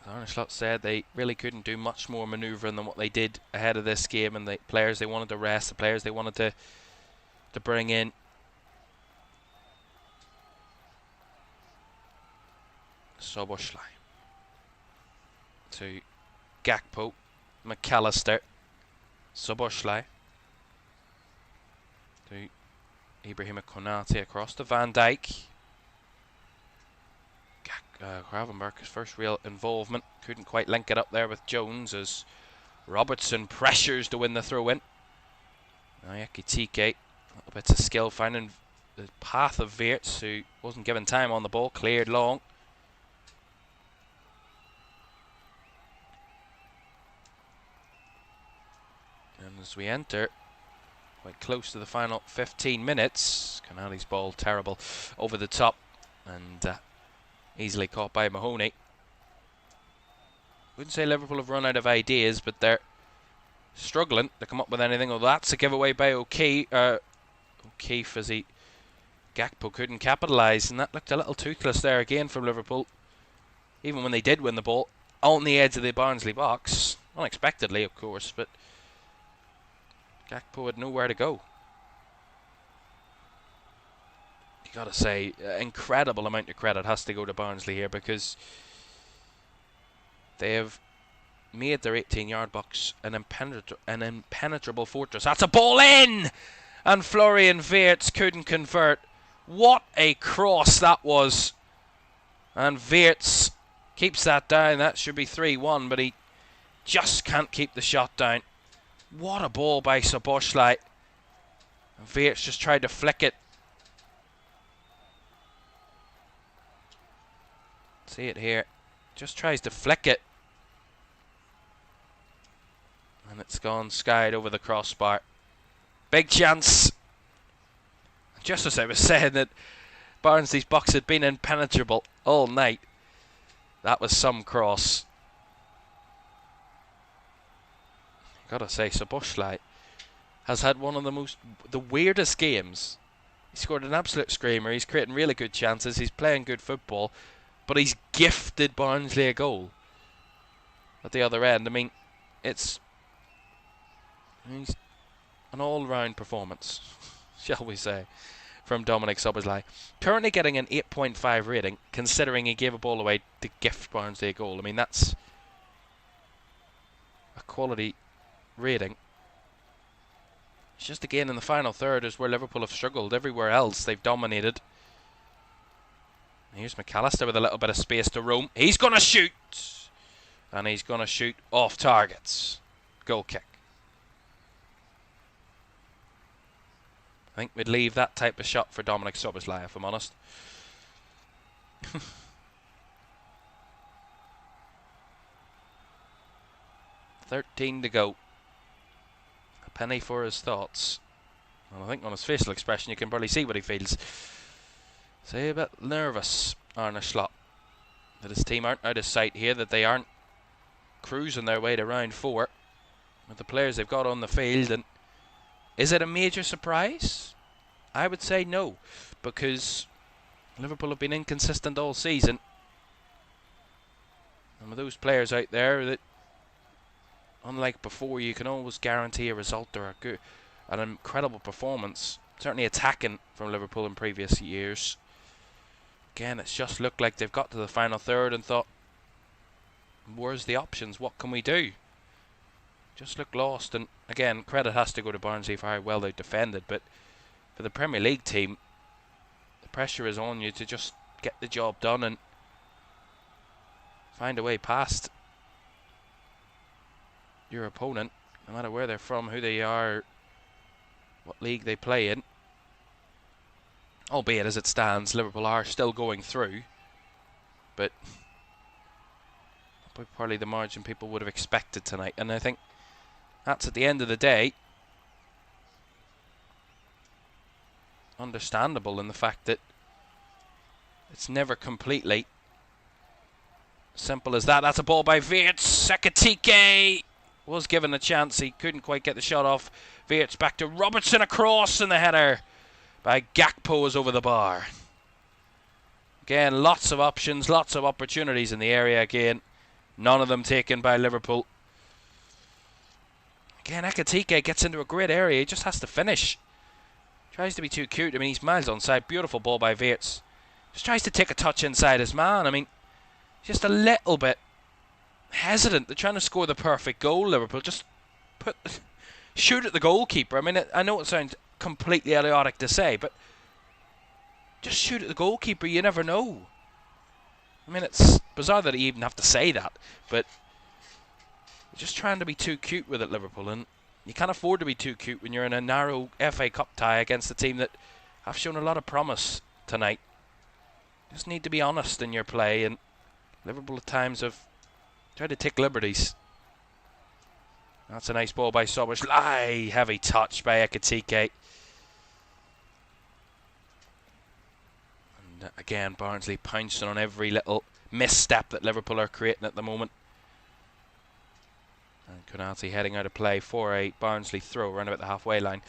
Arne Slot said they really couldn't do much more manoeuvring than what they did ahead of this game, and the players they wanted to rest, the players they wanted to bring in. Szoboszlai to Gakpo, McAllister, Szoboszlai to Ibrahima Konate across to Van Dijk. Gravenberg's first real involvement. Couldn't quite link it up there with Jones as Robertson pressures to win the throw-in. Ekitike, a little bits of skill finding the path of Wirtz, who wasn't given time on the ball, cleared long. And as we enter quite close to the final 15 minutes, Canali's ball terrible over the top and easily caught by Mahoney. Wouldn't say Liverpool have run out of ideas, but they're struggling to come up with anything. Well, that's a giveaway by O'Keefe as Gakpo couldn't capitalise, and that looked a little toothless there again from Liverpool. Even when they did win the ball on the edge of the Barnsley box, unexpectedly of course, but Gakpo had nowhere to go. You gotta say, incredible amount of credit has to go to Barnsley here, because they have made their 18-yard box an impenetrable fortress. That's a ball in! And Florian Wirtz couldn't convert. What a cross that was. And Wirtz keeps that down. That should be 3-1, but he just can't keep the shot down. What a ball by Szoboszlai. Wirtz just tried to flick it. See it here. Just tries to flick it. And it's gone skied over the crossbar. Big chance. Just as I was saying that Barnsley's box had been impenetrable all night. That was some cross. Gotta say, Szoboszlai has had one of the weirdest games. He scored an absolute screamer. He's creating really good chances. He's playing good football. But he's gifted Barnsley a goal at the other end. I mean, it's an all-round performance, shall we say, from Dominic Szoboszlai. Currently getting an 8.5 rating, considering he gave a ball away to gift Barnsley a goal. I mean, that's a quality rating. It's just again in the final third is where Liverpool have struggled. Everywhere else they've dominated. Here's McAllister with a little bit of space to roam. He's going to shoot. And he's going to shoot off targets. Goal kick. I think we'd leave that type of shot for Dominic Szoboszlai, if I'm honest. 13 to go. A penny for his thoughts. And I think on his facial expression you can barely see what he feels. Say a bit nervous, Arne Slot, that his team aren't out of sight here, that they aren't cruising their way to round 4 with the players they've got on the field. And is it a major surprise? I would say no, because Liverpool have been inconsistent all season. And with those players out there, that unlike before, you can always guarantee a result or an incredible performance. Certainly attacking from Liverpool in previous years. Again, it's just looked like they've got to the final third and thought, where's the options? What can we do? Just look lost. And again, credit has to go to Barnsley for how well they've defended. But for the Premier League team, the pressure is on you to just get the job done and find a way past your opponent, no matter where they're from, who they are, what league they play in. Albeit, as it stands, Liverpool are still going through, but probably the margin people would have expected tonight. And I think that's, at the end of the day, understandable in the fact that it's never completely simple as that. That's a ball by Wirtz. Ekitike was given a chance. He couldn't quite get the shot off. Wirtz back to Robertson, across, and the header by Gakpo is over the bar. Again, lots of options, lots of opportunities in the area again. None of them taken by Liverpool. Again, Ekitike gets into a great area. He just has to finish. Tries to be too cute. I mean, he's miles onside. Beautiful ball by Wirtz. Just tries to take a touch inside his man. I mean, just a little bit hesitant. They're trying to score the perfect goal, Liverpool. Just shoot at the goalkeeper. I mean, I know it sounds completely idiotic to say, but just shoot at the goalkeeper. You never know. I mean, it's bizarre that you even have to say that, but just trying to be too cute with it, Liverpool, and you can't afford to be too cute when you're in a narrow FA Cup tie against a team that have shown a lot of promise tonight. Just need to be honest in your play, and Liverpool at times have tried to take liberties. That's a nice ball by Szoboszlai. Heavy touch by Ekitike. And again, Barnsley pouncing on every little misstep that Liverpool are creating at the moment. And Konate heading out of play for a Barnsley throw around about the halfway line.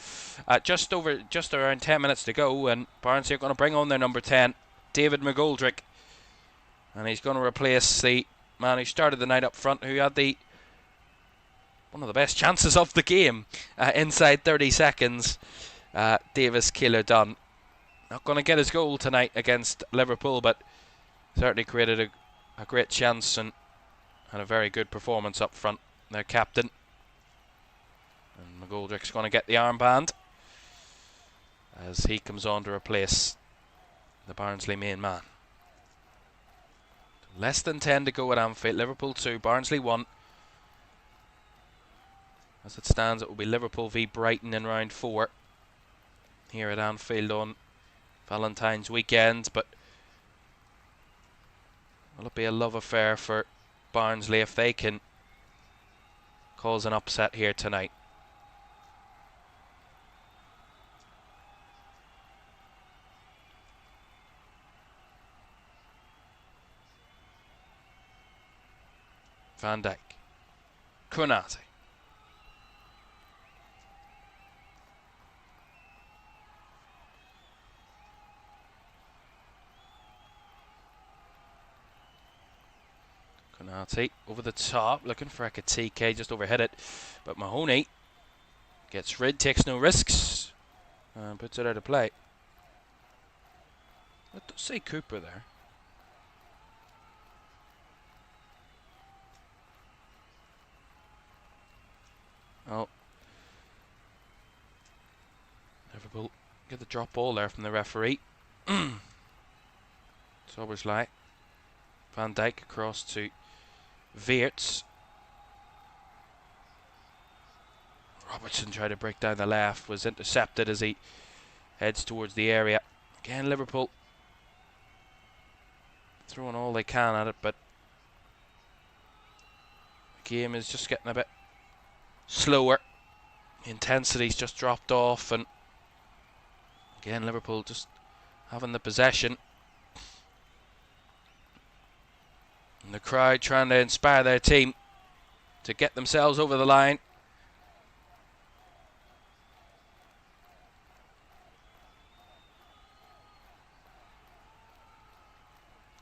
Just around 10 minutes to go, and Barnsley are going to bring on their number 10, David McGoldrick. And he's going to replace the man who started the night up front, who had one of the best chances of the game inside 30 seconds. Davis Keeler-Dunn. Not going to get his goal tonight against Liverpool, but certainly created a great chance and had a very good performance up front. Their captain. And McGoldrick's going to get the armband as he comes on to replace the Barnsley main man. Less than 10 to go at Anfield. Liverpool 2, Barnsley 1. As it stands, it will be Liverpool v Brighton in round 4 here at Anfield on Valentine's weekend. But will it be a love affair for Barnsley if they can cause an upset here tonight? Van Dijk. Konate. Konate over the top, looking for Ekitike, just overhit it. But Mahoney gets rid, takes no risks, and puts it out of play. It does say Cooper there. Oh. Liverpool get the drop ball there from the referee. Szoboszlai. Van Dijk across to Wirtz. Robertson tried to break down the left, was intercepted as he heads towards the area. Again, Liverpool throwing all they can at it, but the game is just getting a bit slower. The intensity's just dropped off, and again, Liverpool just having the possession. And the crowd trying to inspire their team to get themselves over the line.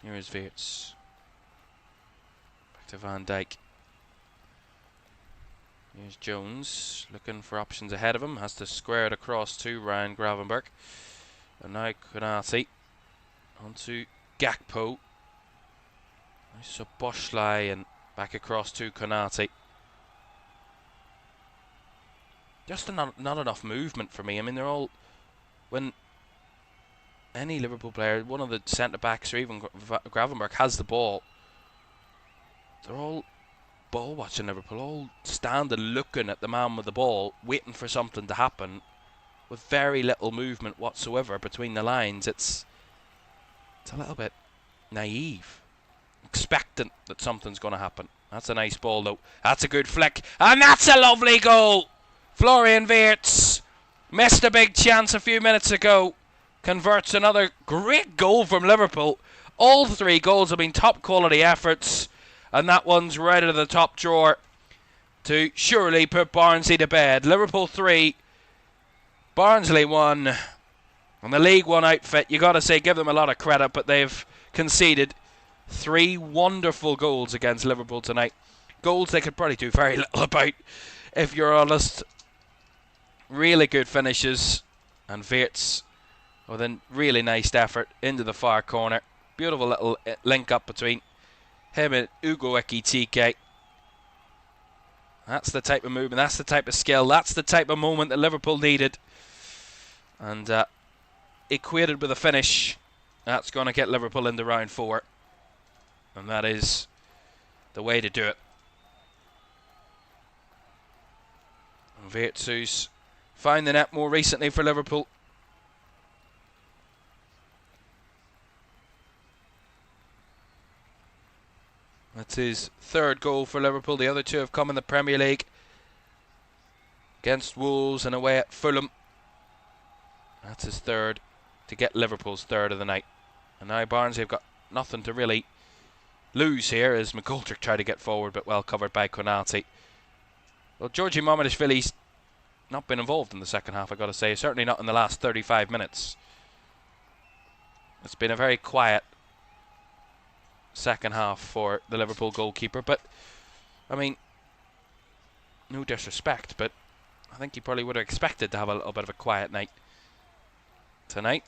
Here is Wirtz. Back to Van Dijk. Here's Jones looking for options ahead of him. Has to square it across to Ryan Gravenberch. And now Konate onto Gakpo. Szoboszlai and back across to Konate. Just not enough movement for me. I mean, they're all, when any Liverpool player, one of the centre backs or even Gravenberch has the ball, they're all ball watching Liverpool, all standing looking at the man with the ball, waiting for something to happen, with very little movement whatsoever between the lines. It's a little bit naive, expectant that something's going to happen. That's a nice ball though. That's a good flick, and that's a lovely goal. Florian Wirtz missed a big chance a few minutes ago, converts another great goal from Liverpool. All three goals have been top quality efforts, and that one's right out of the top drawer to surely put Barnsley to bed. Liverpool 3, Barnsley 1. And the League One outfit, you got to say, give them a lot of credit, but they've conceded 3 wonderful goals against Liverpool tonight. Goals they could probably do very little about, if you're honest. Really good finishes. And Wirtz with a really nice effort into the far corner. Beautiful little link up between him and Ugo Ekitike. That's the type of movement, that's the type of skill, that's the type of moment that Liverpool needed. And equated with a finish, that's going to get Liverpool into round 4. And that is the way to do it. And Wirtz, who's found the net more recently for Liverpool. That's his 3rd goal for Liverpool. The other 2 have come in the Premier League. Against Wolves and away at Fulham. That's his 3rd to get Liverpool's 3rd of the night. And now Barnsley have got nothing to really lose here as McGoldrick tried to get forward, but well covered by Konate. Well, Georgi Mamardashvili's not been involved in the second half, I've got to say. Certainly not in the last 35 minutes. It's been a very quiet second half for the Liverpool goalkeeper, but I mean, no disrespect, but I think he probably would have expected to have a little bit of a quiet night tonight.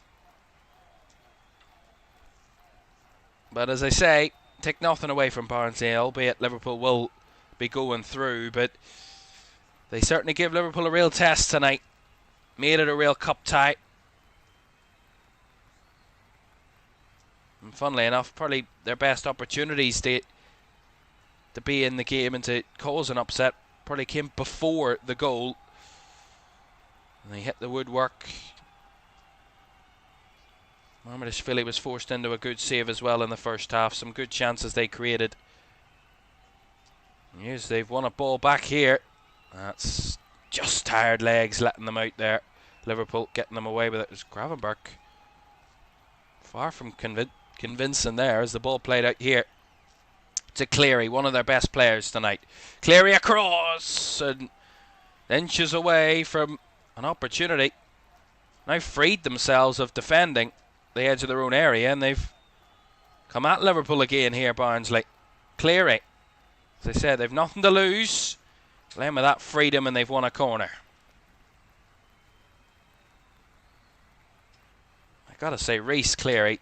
But as I say, take nothing away from Barnsley, albeit Liverpool will be going through, but they certainly give Liverpool a real test tonight. Made it a real cup tie. And funnily enough, probably their best opportunities to be in the game and to cause an upset probably came before the goal. And they hit the woodwork. Mamardashvili was forced into a good save as well in the first half. Some good chances they created. Yes, they've won a ball back here. That's just tired legs letting them out there. Liverpool getting them away with it. It was Gravenberch. Far from convincing there as the ball played out here to Cleary, one of their best players tonight. Cleary across and inches away from an opportunity. Now freed themselves of defending the edge of their own area, and they've come at Liverpool again here, Barnsley. Cleary, as I said, they've nothing to lose. Playing with that freedom, and they've won a corner. I gotta say, Reece Cleary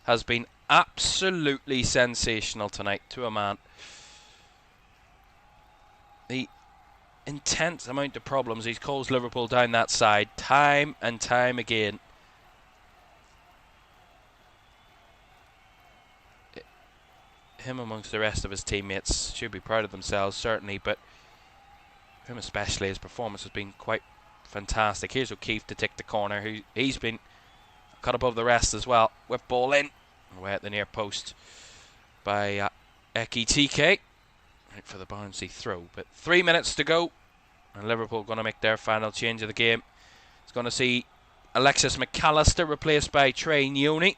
has been absolutely sensational tonight, to a man. The intense amount of problems he's caused Liverpool down that side, time and time again. Him amongst the rest of his teammates should be proud of themselves, certainly, but him especially, his performance has been quite fantastic. Here's O'Keefe to take the corner. He's been cut above the rest as well. Whip ball in, away at the near post by Ekitike. Right for the Barnsley throw. But 3 minutes to go, and Liverpool going to make their final change of the game. It's going to see Alexis McAllister replaced by Trey Newny.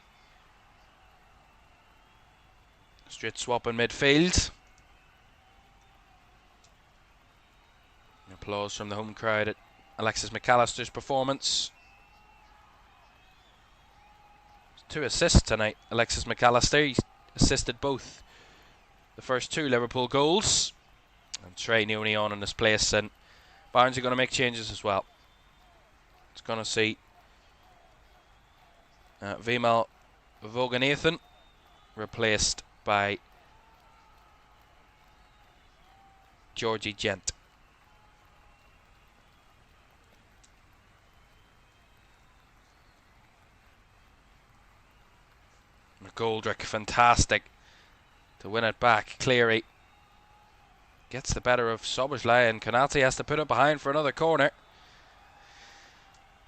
Straight swap in midfield. Applause from the home crowd at Alexis McAllister's performance. 2 assists tonight, Alexis McAllister. He's assisted both the first 2 Liverpool goals. And Trey Newny on in his place, and Barnes are going to make changes as well. It's going to see Vimal Voganathan replaced by Georgie Gent. McGoldrick, fantastic to win it back. Cleary gets the better of Szoboszlai, and Konate has to put it behind for another corner.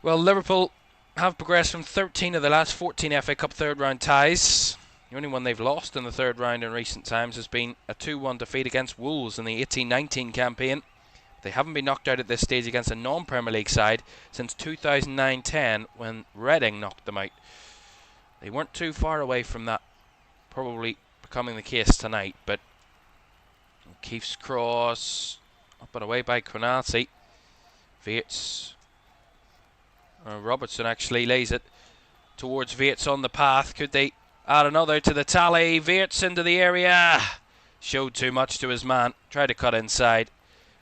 Well, Liverpool have progressed from 13 of the last 14 FA Cup third round ties. The only one they've lost in the third round in recent times has been a 2-1 defeat against Wolves in the 18-19 campaign. They haven't been knocked out at this stage against a non-Premier League side since 2009-10 when Reading knocked them out. They weren't too far away from that probably becoming the case tonight, but O'Keefe's cross up and away by Konate. Wirtz, Robertson actually lays it towards Wirtz on the path. Could they Add another to the tally. Wirtz into the area. Showed too much to his man. Tried to cut inside.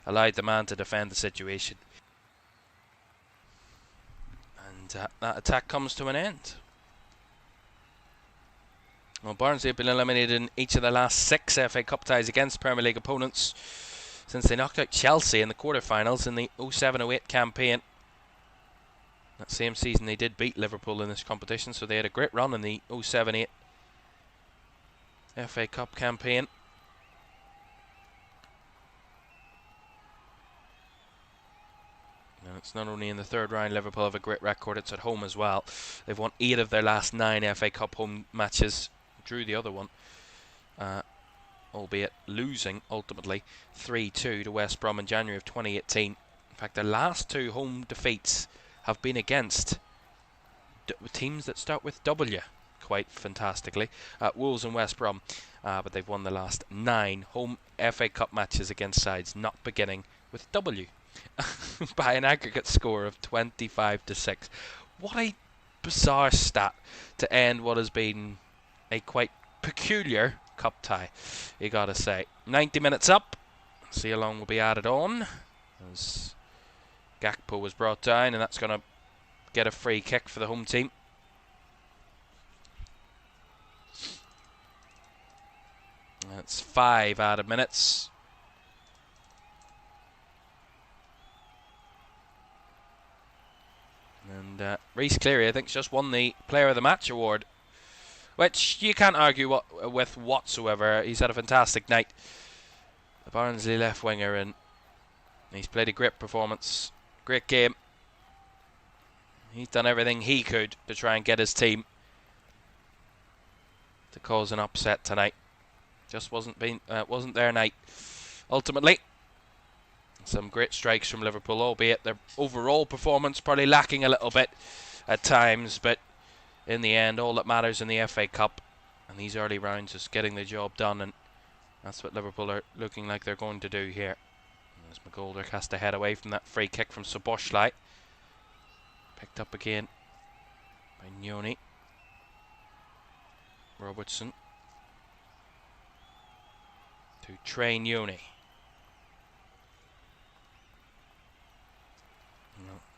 Allowed the man to defend the situation. And that attack comes to an end. Well, Barnsley have been eliminated in each of the last 6 FA Cup ties against Premier League opponents since they knocked out Chelsea in the quarter-finals in the 07-08 campaign. That same season they did beat Liverpool in this competition, so they had a great run in the 07-08 FA Cup campaign. And it's not only in the third round Liverpool have a great record, it's at home as well. They've won 8 of their last 9 FA Cup home matches, drew the other one, albeit losing ultimately 3-2 to West Brom in January of 2018. In fact, their last 2 home defeats have been against teams that start with W, quite fantastically. Wolves and West Brom, but they've won the last 9 home FA Cup matches against sides not beginning with W by an aggregate score of 25-6. What a bizarre stat to end what has been a quite peculiar cup tie, you gotta say. 90 minutes up. See how long will be added on as Gakpo was brought down, and that's going to get a free kick for the home team. That's 5 added minutes. And Reece Cleary, I think, just won the Player of the Match award, which you can't argue with whatsoever. He's had a fantastic night. The Barnsley left winger, and he's played a great performance, great game. He's done everything he could to try and get his team to cause an upset tonight. Just wasn't their night. Ultimately, some great strikes from Liverpool, albeit their overall performance probably lacking a little bit at times, but in the end, all that matters in the FA Cup and these early rounds is getting the job done, and that's what Liverpool are looking like they're going to do here. As McGoldrick has to head away from that free kick from Szoboszlai. Picked up again by Nyoni. Robertson to Trey Nyoni.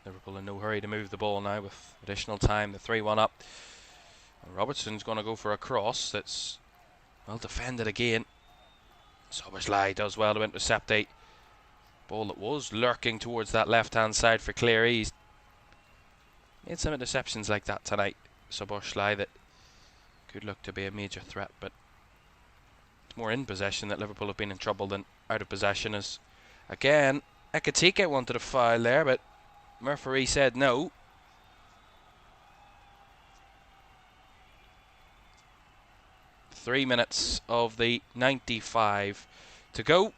Liverpool in no hurry to move the ball now with additional time, the 3-1 up. And Robertson's going to go for a cross that's well defended again. Szoboszlai does well to intercept a ball that was lurking towards that left-hand side for Cleary. He's made some interceptions like that tonight, Szoboszlai, that could look to be a major threat, but it's more in possession that Liverpool have been in trouble than out of possession. As again, Ekitike wanted a foul there, but referee said no. Three minutes of the 95 to go.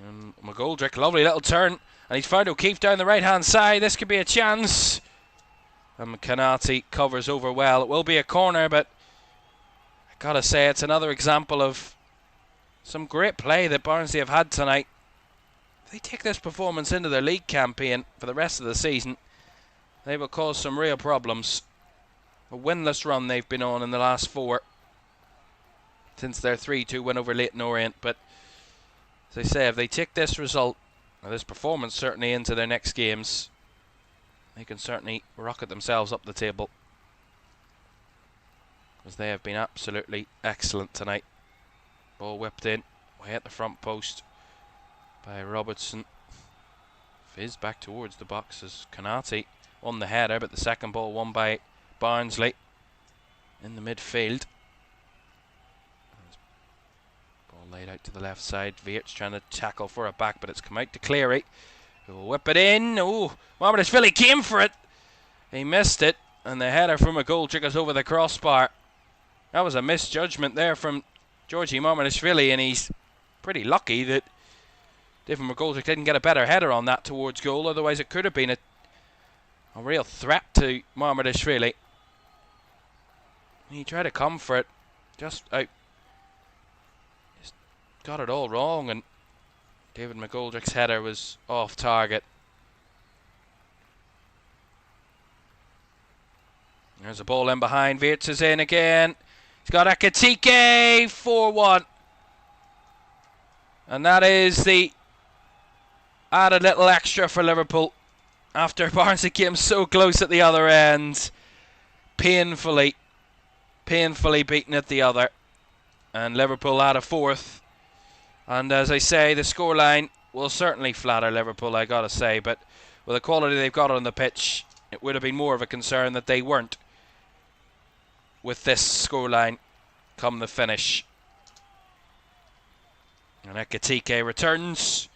And McGoldrick, lovely little turn, and he's found O'Keefe down the right hand side. This could be a chance. And Canati covers over well. It will be a corner, but I gotta say it's another example of some great play that Barnsley have had tonight. If they take this performance into their league campaign for the rest of the season, they will cause some real problems. A winless run they've been on in the last 4 since their 3-2 win over Leyton Orient. But as I say, if they take this result, or this performance certainly, into their next games, they can certainly rocket themselves up the table, because they have been absolutely excellent tonight. Ball whipped in, way at the front post by Robertson. Fizz back towards the box as Canati won the header, but the second ball won by Barnsley in the midfield. Ball laid out to the left side. Wirtz trying to tackle for it back, but it's come out to Cleary, who will whip it in. Oh, Marmardashvili came for it. He missed it, and the header from McGoldrick goes over the crossbar. That was a misjudgment there from Georgi Marmardashvili, and he's pretty lucky that David McGoldrick didn't get a better header on that towards goal. Otherwise, it could have been a real threat to Marmardashvili. He tried to come for it, just got it all wrong, and David McGoldrick's header was off target. There's a ball in behind. Wirtz is in again. He's got Ekitike. 4-1. And that is the added little extra for Liverpool. After Barnsley came so close at the other end. Painfully beaten at the other. And Liverpool had a fourth. And as I say, the scoreline will certainly flatter Liverpool, I gotta say. But with the quality they've got on the pitch, it would have been more of a concern that they weren't with this scoreline come the finish. And Ekitike returns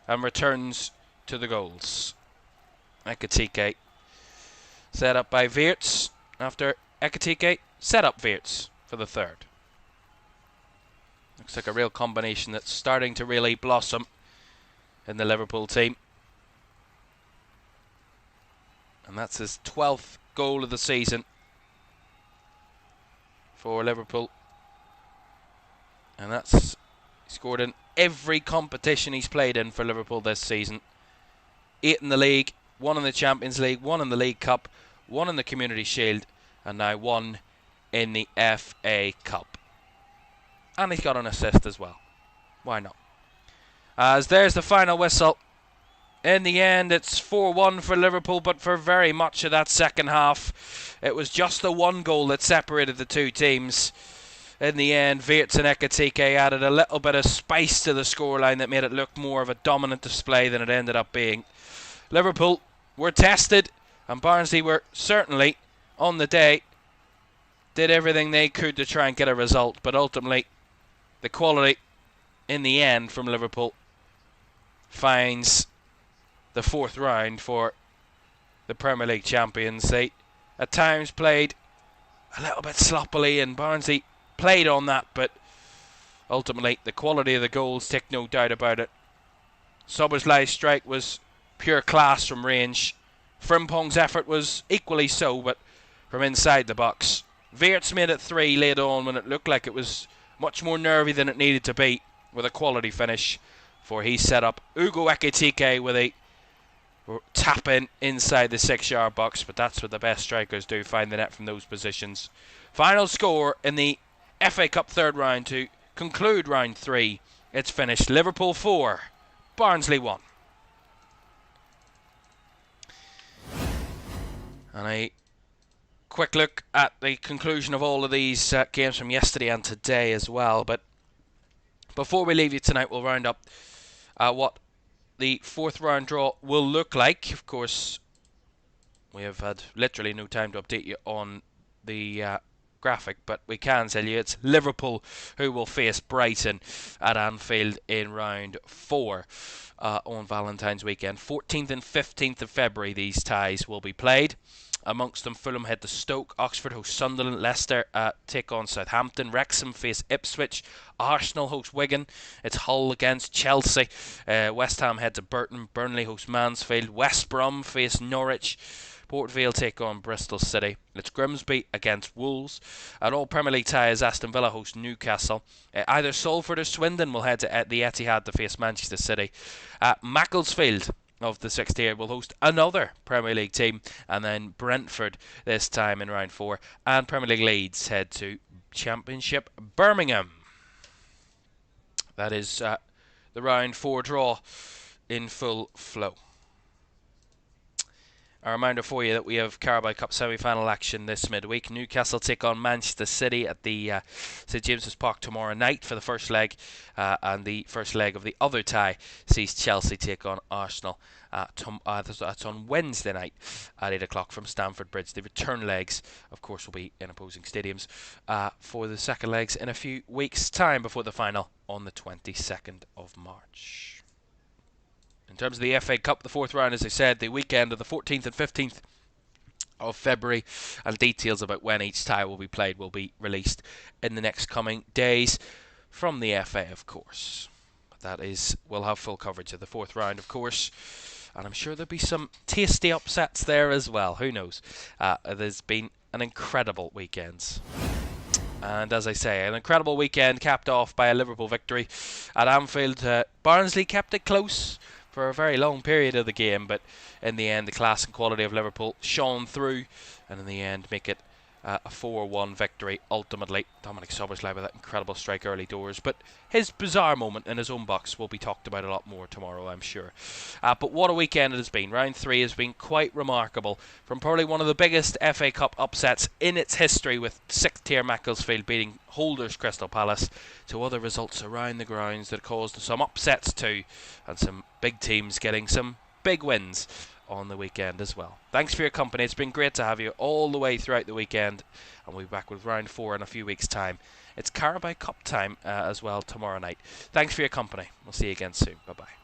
to the goals. Ekitike set up by Wirtz after Ekitike set up Wirtz for the third. Looks like a real combination that's starting to really blossom in the Liverpool team. And that's his 12th goal of the season for Liverpool. And that's scored in every competition he's played in for Liverpool this season. 8 in the league, 1 in the Champions League, 1 in the League Cup, 1 in the Community Shield, and now 1 in the FA Cup. And he's got an assist as well. Why not? As there's the final whistle. In the end, it's 4-1 for Liverpool, but for very much of that second half, it was just the one goal that separated the two teams. In the end, Wirtz and Ekitike added a little bit of spice to the scoreline that made it look more of a dominant display than it ended up being. Liverpool were tested, and Barnsley were certainly, on the day, did everything they could to try and get a result, but ultimately, the quality, in the end, from Liverpool finds the fourth round for the Premier League champions. They, at times, played a little bit sloppily, and Barnsley played on that, but ultimately, the quality of the goals, take no doubt about it. Szoboszlai's strike was pure class from range. Frimpong's effort was equally so, but from inside the box. Wirtz made it 3 late on when it looked like it was much more nervy than it needed to be, with a quality finish, for he set up Ugo Ekitike with a tap in inside the 6-yard box, but that's what the best strikers do, find the net from those positions. Final score in the FA Cup third round to conclude round 3. It's finished Liverpool 4, Barnsley 1. And a quick look at the conclusion of all of these games from yesterday and today as well. But before we leave you tonight, we'll round up what the fourth round draw will look like. Of course, we have had literally no time to update you on the graphic, but we can tell you it's Liverpool who will face Brighton at Anfield in round 4 on Valentine's weekend. 14th and 15th of February these ties will be played. Amongst them, Fulham head to Stoke, Oxford host Sunderland, Leicester take on Southampton, Wrexham face Ipswich, Arsenal host Wigan, it's Hull against Chelsea, West Ham head to Burton, Burnley host Mansfield, West Brom face Norwich, Port Vale take on Bristol City, it's Grimsby against Wolves, an all Premier League tie is Aston Villa host Newcastle, either Salford or Swindon will head to the Etihad to face Manchester City, Macclesfield of the 6th tier will host another Premier League team, and then Brentford this time in round 4, and Premier League Leeds head to Championship Birmingham. That is the round 4 draw in full flow. A reminder for you that we have Carabao Cup semi-final action this midweek. Newcastle take on Manchester City at the St James's Park tomorrow night for the first leg, and the first leg of the other tie sees Chelsea take on Arsenal. That's on Wednesday night at 8 o'clock from Stamford Bridge. The return legs, of course, will be in opposing stadiums for the second legs in a few weeks' time before the final on the 22nd of March. In terms of the FA Cup, the fourth round, as I said, the weekend of the 14th and 15th of February, and details about when each tie will be played will be released in the next coming days from the FA, of course. But that is, we'll have full coverage of the fourth round, of course, and I'm sure there'll be some tasty upsets there as well. Who knows? There's been an incredible weekend. And as I say, an incredible weekend capped off by a Liverpool victory at Anfield. Barnsley kept it close for a very long period of the game, but in the end the class and quality of Liverpool shone through, and in the end make it a 4-1 victory ultimately. Dominic Szoboszlai with that incredible strike early doors, but his bizarre moment in his own box will be talked about a lot more tomorrow, I'm sure. But what a weekend it has been. Round 3 has been quite remarkable, from probably one of the biggest FA Cup upsets in its history, with 6th tier Macclesfield beating holders Crystal Palace, to other results around the grounds that caused some upsets too, and some big teams getting some big wins on the weekend as well. Thanks for your company. It's been great to have you all the way throughout the weekend, and we'll be back with round 4 in a few weeks' time. It's Carabao Cup time as well tomorrow night. Thanks for your company. We'll see you again soon. Bye bye.